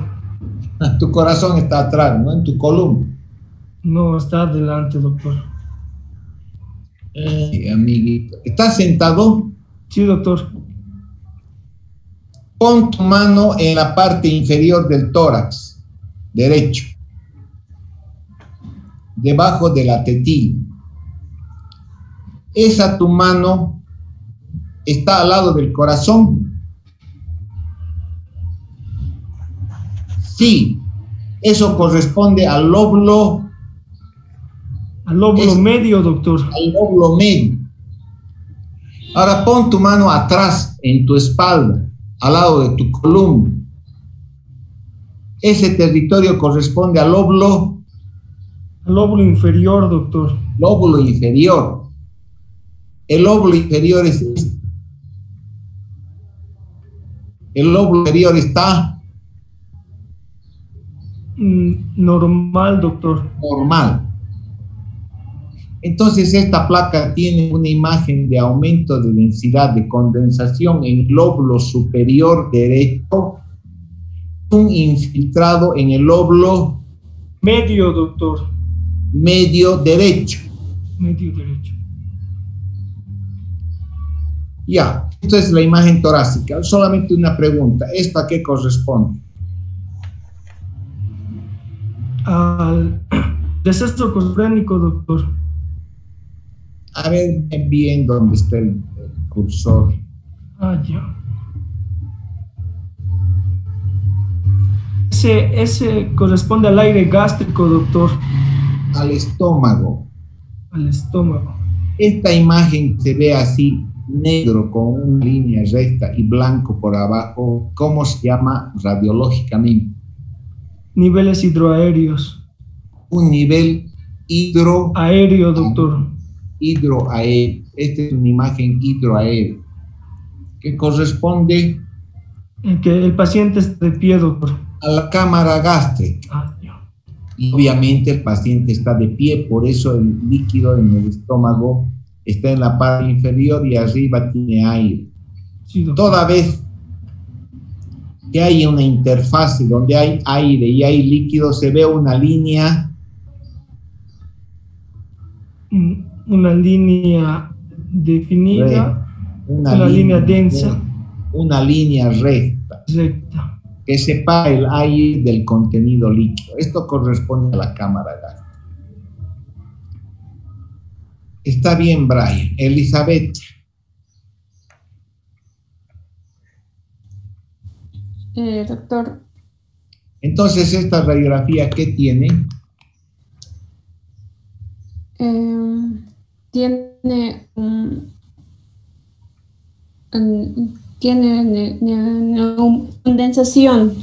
Tu corazón está atrás, ¿no? En tu columna. No, está adelante, doctor. Amiguito. ¿Estás sentado? Sí, doctor. Pon tu mano en la parte inferior del tórax derecho, debajo de la tetilla. Esa tu mano está al lado del corazón. Sí, eso corresponde al lóbulo. Al lóbulo medio, doctor. Al lóbulo medio. Ahora pon tu mano atrás, en tu espalda, al lado de tu columna. Ese territorio corresponde al lóbulo. Al lóbulo inferior, doctor. Lóbulo inferior. El lóbulo inferior es este. El lóbulo inferior está normal, doctor. normal. Entonces esta placa tiene una imagen de aumento de densidad de condensación en el lóbulo superior derecho, un infiltrado en el lóbulo Medio, doctor. medio derecho. Medio derecho. Ya, esto es la imagen torácica. Solamente una pregunta, ¿esto a qué corresponde? Al deceso esquizofrénico, doctor. A ver bien dónde está el cursor. Ah, ya. Ese corresponde al aire gástrico, doctor. Al estómago. Al estómago. Esta imagen se ve así, negro con una línea recta y blanco por abajo. ¿Cómo se llama radiológicamente? Niveles hidroaéreos. Un nivel Aéreo, doctor. hidroaéreo. Esta es una imagen hidroaérea que corresponde Que el paciente esté de pie, doctor. a la cámara gástrica. Ah, ya. Y obviamente el paciente está de pie, por eso el líquido en el estómago está en la parte inferior y arriba tiene aire. Sí, doctor. Toda vez que hay una interfase donde hay aire y hay líquido, se ve una línea. Una línea definida, una línea densa. Una línea recta. Recta. Que separa el aire del contenido líquido. Esto corresponde a la cámara gástrica. Está bien, Brian. Elizabeth. Doctor. Entonces, esta radiografía, ¿qué tiene? Tiene condensación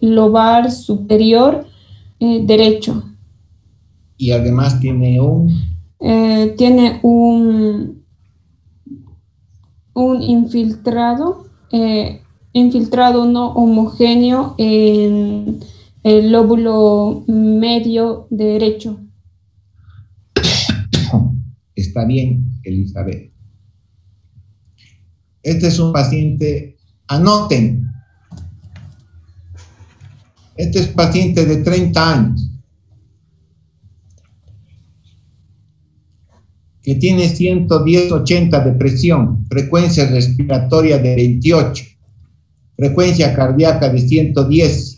lobar superior derecho. Y además tiene un infiltrado no homogéneo en el lóbulo medio derecho. Está bien, Elizabeth. Este es un paciente, anoten, este es paciente de 30 años, que tiene 110/80 de presión, frecuencia respiratoria de 28, frecuencia cardíaca de 110.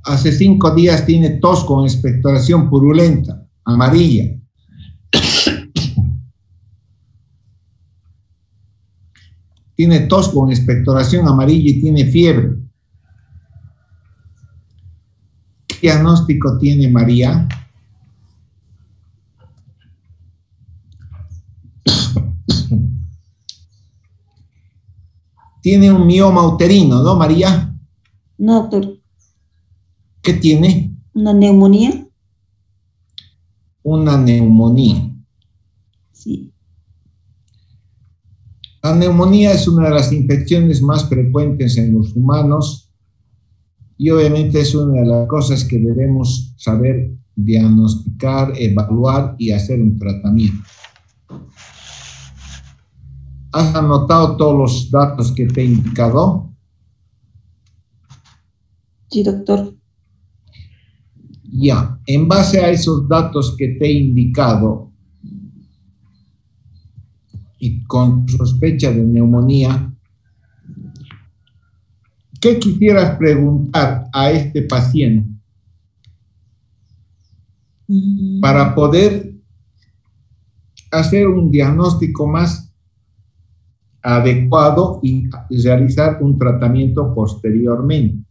Hace 5 días tiene tos con expectoración purulenta, amarilla. Tiene tos con expectoración amarilla y tiene fiebre. ¿Qué diagnóstico tiene María? Tiene un mioma uterino, ¿no, María? No, doctor. ¿Qué tiene? ¿Una neumonía? Una neumonía. Sí. La neumonía es una de las infecciones más frecuentes en los humanos y obviamente es una de las cosas que debemos saber diagnosticar, evaluar y hacer un tratamiento. ¿Has anotado todos los datos que te he indicado? Sí, doctor. Ya, en base a esos datos que te he indicado y con sospecha de neumonía, ¿qué quisieras preguntar a este paciente para poder hacer un diagnóstico más adecuado y realizar un tratamiento posteriormente?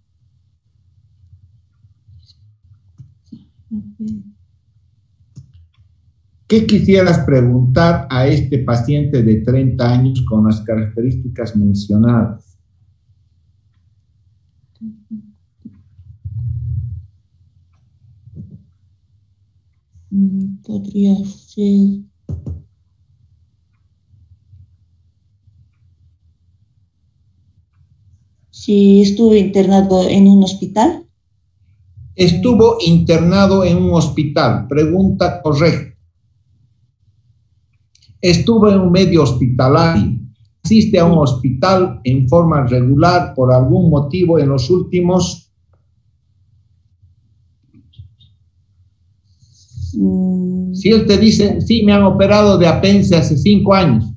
¿Qué quisieras preguntar a este paciente de 30 años con las características mencionadas? Podría ser... Si estuvo internado en un hospital. Estuvo internado en un hospital. Pregunta correcta. Estuvo en un medio hospitalario. Asiste a un hospital en forma regular por algún motivo en los últimos... Si él te dice, sí, me han operado de apéndice hace 5 años.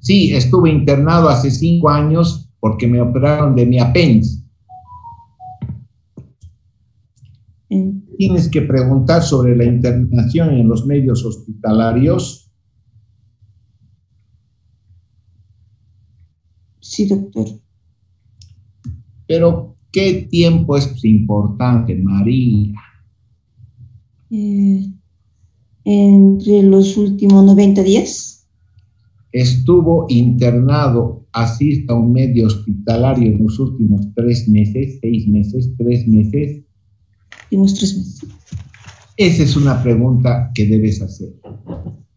Sí, estuve internado hace 5 años porque me operaron de mi apéndice. Tienes que preguntar sobre la internación en los medios hospitalarios. Sí, doctor. Pero, ¿qué tiempo es importante, María? Entre los últimos 90 días. Estuvo internado, asiste a un medio hospitalario en los últimos 3 meses, 6 meses, 3 meses. Últimos 3 meses. Esa es una pregunta que debes hacer.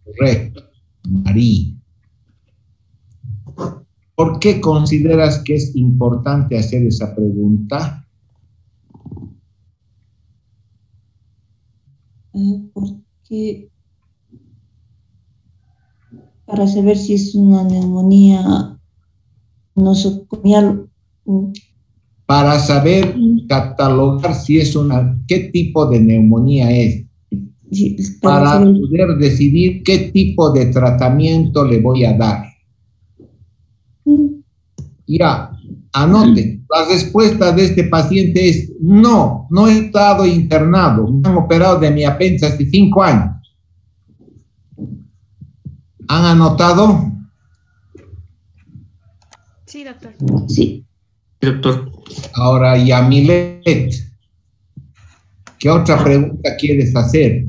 Correcto, María. ¿Por qué consideras que es importante hacer esa pregunta? Porque para saber si es una neumonía nosocomial. Para saber catalogar si es qué tipo de neumonía es. Sí, para poder decidir qué tipo de tratamiento le voy a dar. Ya, anoten. La respuesta de este paciente es no he estado internado. Me han operado de mi apéndice hace 5 años. ¿Han anotado? Sí, doctor. Sí. Doctor. Ahora, Yamilet, ¿qué otra pregunta quieres hacer?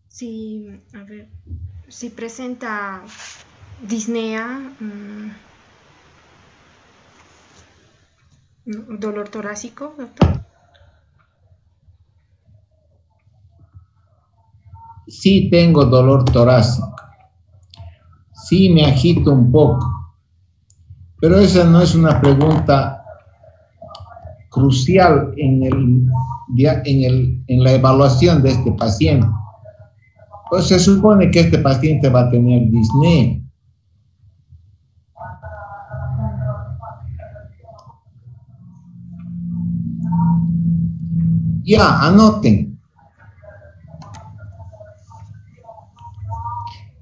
Sí, a ver, si presenta disnea, dolor torácico, doctor. Sí tengo dolor torácico. Sí me agito un poco. Pero esa no es una pregunta crucial en la evaluación de este paciente. Pues se supone que este paciente va a tener disnea. Ya, anoten.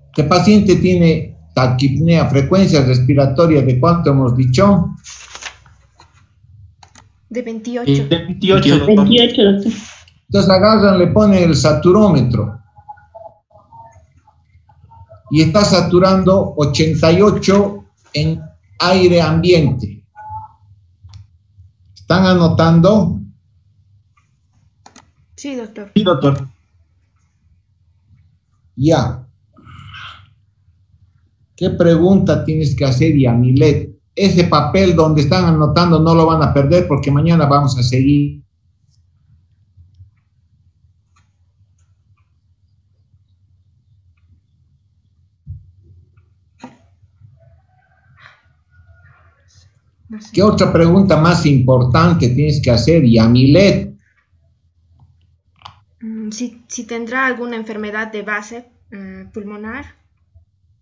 Este paciente tiene taquipnea, frecuencia respiratoria, ¿de cuánto hemos dicho? De 28. De 28, doctor. 28, doctor. Entonces agarran, le ponen el saturómetro. Y está saturando 88 en aire ambiente. ¿Están anotando? Sí, doctor. Sí, doctor. Ya. ¿Qué pregunta tienes que hacer, Yamilet? Ese papel donde están anotando no lo van a perder porque mañana vamos a seguir. No sé. ¿Qué otra pregunta más importante tienes que hacer, Yamilet? Si tendrá alguna enfermedad de base pulmonar.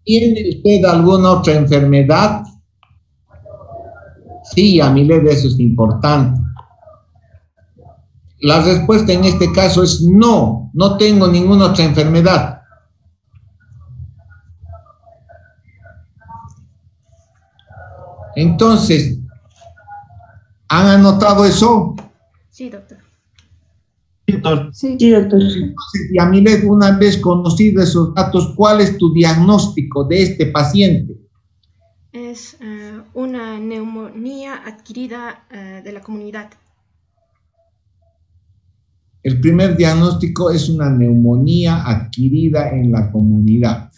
¿Tiene usted alguna otra enfermedad? Sí, Yamilet, eso es importante. La respuesta en este caso es no tengo ninguna otra enfermedad. Entonces, ¿han anotado eso? Sí, doctor. Sí, doctor. Sí. Sí, doctor. Entonces, Yamilet, una vez conocido esos datos, ¿cuál es tu diagnóstico de este paciente? Es una neumonía adquirida de la comunidad. El primer diagnóstico es una neumonía adquirida en la comunidad.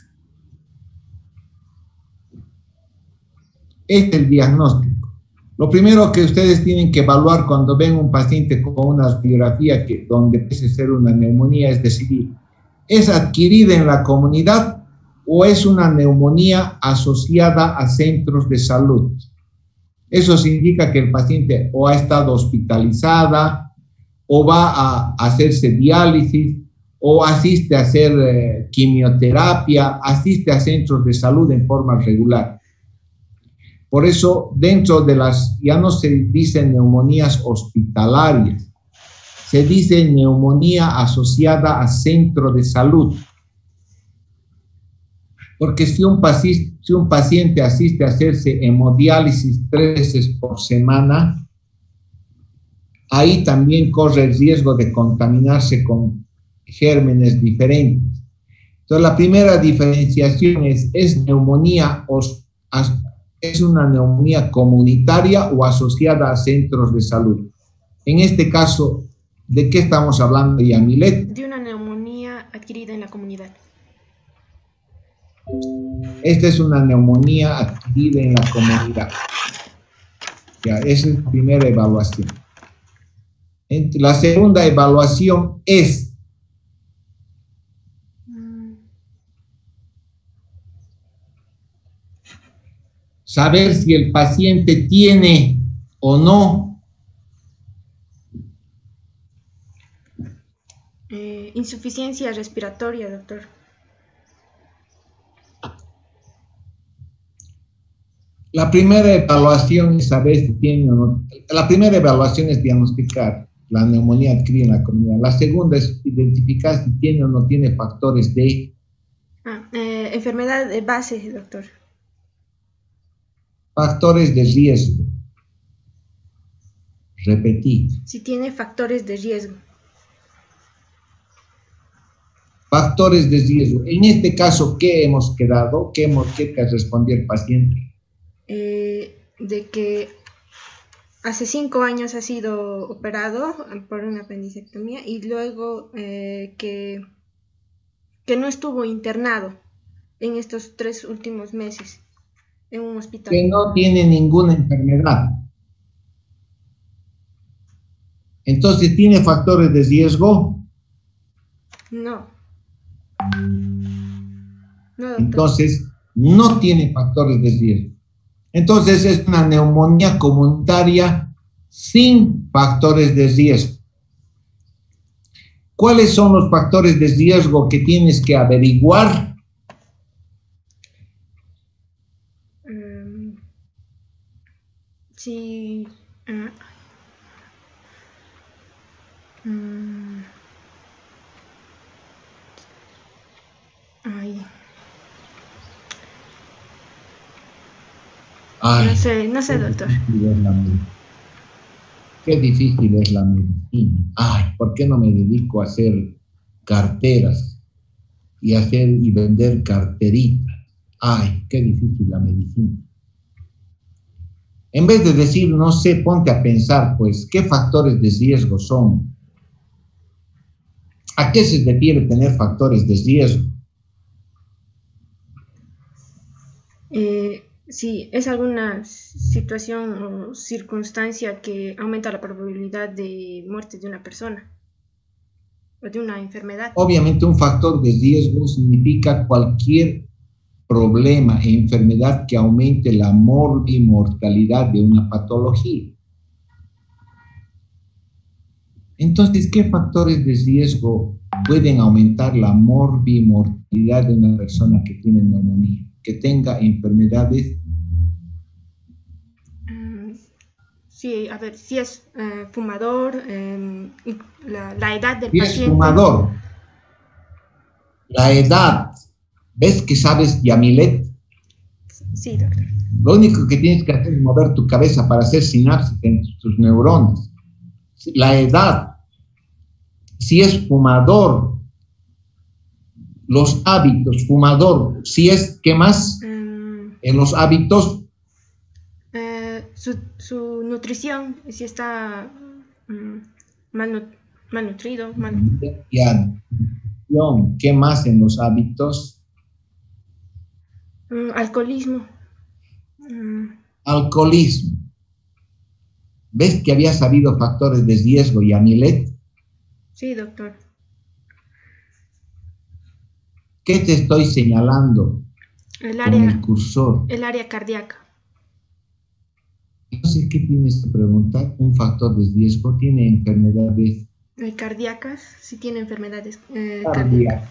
Este es el diagnóstico. Lo primero que ustedes tienen que evaluar cuando ven un paciente con una radiografía donde parece ser una neumonía es decidir, ¿es adquirida en la comunidad o es una neumonía asociada a centros de salud? Eso significa que el paciente o ha estado hospitalizada, o va a hacerse diálisis, o asiste a hacer quimioterapia, asiste a centros de salud en forma regular. Por eso, dentro de las, ya no se dicen neumonías hospitalarias, se dice neumonía asociada a centro de salud. Porque si un paciente asiste a hacerse hemodiálisis 3 veces por semana, ahí también corre el riesgo de contaminarse con gérmenes diferentes. Entonces, la primera diferenciación es neumonía, es una neumonía comunitaria o asociada a centros de salud. En este caso, ¿de qué estamos hablando, Yamilet? De una neumonía adquirida en la comunidad. Esta es una neumonía adquirida en la comunidad. Ya, esa es la primera evaluación. La segunda evaluación es saber si el paciente tiene o no insuficiencia respiratoria, doctor. La primera evaluación es saber si tiene o no. La primera evaluación es diagnosticar la neumonía adquirida en la comunidad. La segunda es identificar si tiene o no tiene factores de... enfermedad de base, doctor. Factores de riesgo. Repetí. Si tiene factores de riesgo. Factores de riesgo. En este caso, ¿qué hemos quedado? ¿Qué te respondió el paciente? De que hace 5 años ha sido operado por una apendicectomía y luego que no estuvo internado en estos 3 últimos meses en un hospital. Que no tiene ninguna enfermedad. Entonces, ¿tiene factores de riesgo? No. No, doctor. Entonces, no tiene factores de riesgo. Entonces, es una neumonía comunitaria sin factores de riesgo. ¿Cuáles son los factores de riesgo que tienes que averiguar? Sí. Ay. No sé, doctor. Qué difícil es la medicina. Ay, ¿por qué no me dedico a hacer carteras y vender carteritas? Ay, qué difícil la medicina. En vez de decir, no sé, ponte a pensar, pues, ¿qué factores de riesgo son? ¿A qué se refiere tener factores de riesgo? Si es alguna situación o circunstancia que aumenta la probabilidad de muerte de una persona o de una enfermedad. Obviamente un factor de riesgo significa cualquier problema e enfermedad que aumente la morbimortalidad de una patología. Entonces, ¿qué factores de riesgo pueden aumentar la morbimortalidad de una persona que tiene neumonía? Que tenga enfermedades. Sí, a ver, si es fumador, la edad del paciente. Si es fumador, la edad. ¿Ves que sabes, Yamilet? Sí, doctor. Lo único que tienes que hacer es mover tu cabeza para hacer sinapsis entre tus neuronas. La edad. Si es fumador, los hábitos, fumador, si es, ¿qué más? En los hábitos, su nutrición, si está malnutrido. Ya. ¿Qué más en los hábitos? Alcoholismo. Alcoholismo. ¿Ves que había sabido factores de riesgo y Amilet? Sí, doctor. ¿Qué te estoy señalando con el cursor? El área cardíaca. No sé qué tienes que preguntar. Un factor de riesgo tiene enfermedades cardíacas, si tiene enfermedades cardíacas.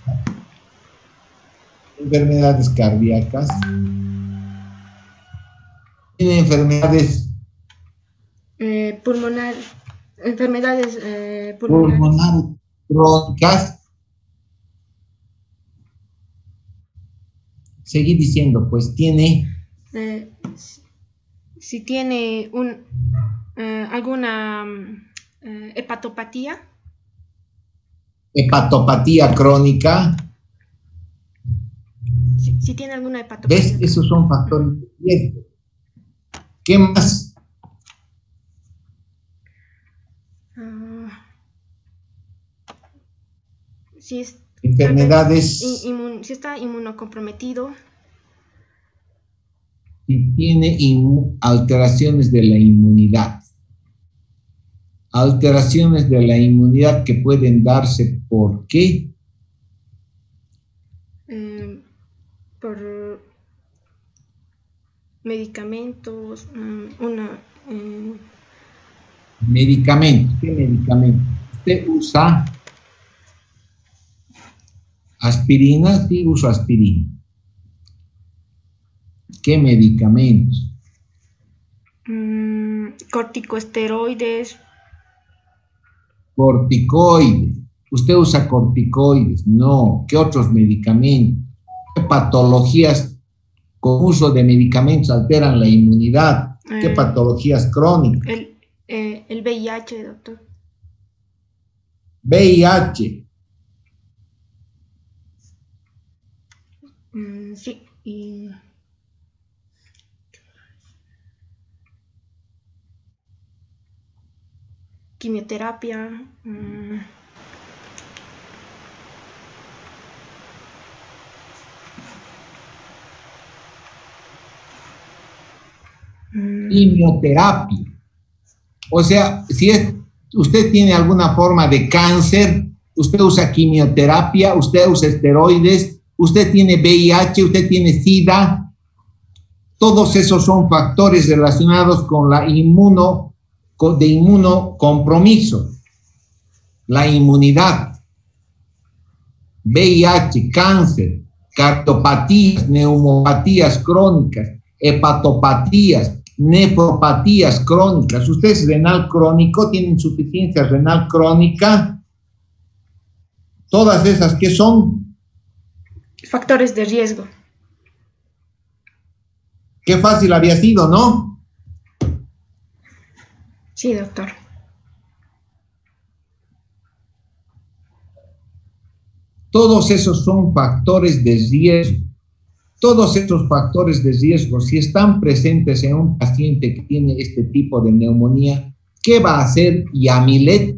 Enfermedades cardíacas. Tiene enfermedades enfermedades pulmonares crónicas. Seguí diciendo, pues tiene. Si tiene alguna hepatopatía. Hepatopatía crónica. Si tiene alguna hepatopatía. ¿Ves? Esos son factores de riesgo. ¿Qué más? Enfermedades. Si está inmunocomprometido. Si tiene alteraciones de la inmunidad. Alteraciones de la inmunidad que pueden darse ¿por qué? Por medicamentos, Medicamentos. ¿Qué medicamentos? ¿Usted usa aspirina? Sí, uso aspirina. ¿Qué medicamentos? Corticosteroides. Corticoides. ¿Usted usa corticoides? No. ¿Qué otros medicamentos? ¿Qué patologías con uso de medicamentos alteran la inmunidad? ¿Qué patologías crónicas? El VIH, doctor. VIH. Sí. Y quimioterapia. Quimioterapia. O sea, si usted tiene alguna forma de cáncer, usted usa quimioterapia, usted usa esteroides, usted tiene VIH, usted tiene SIDA. Todos esos son factores relacionados con la inmunocompromiso, la inmunidad. VIH, cáncer, cardiopatías, neumopatías crónicas, hepatopatías, nefropatías crónicas. ¿Usted es renal crónico? ¿Tiene insuficiencia renal crónica? Todas esas, ¿qué son? Factores de riesgo. Qué fácil había sido, ¿no? Sí, doctor. Todos esos son factores de riesgo. Todos estos factores de riesgo, si están presentes en un paciente que tiene este tipo de neumonía, ¿qué va a hacer Yamilet?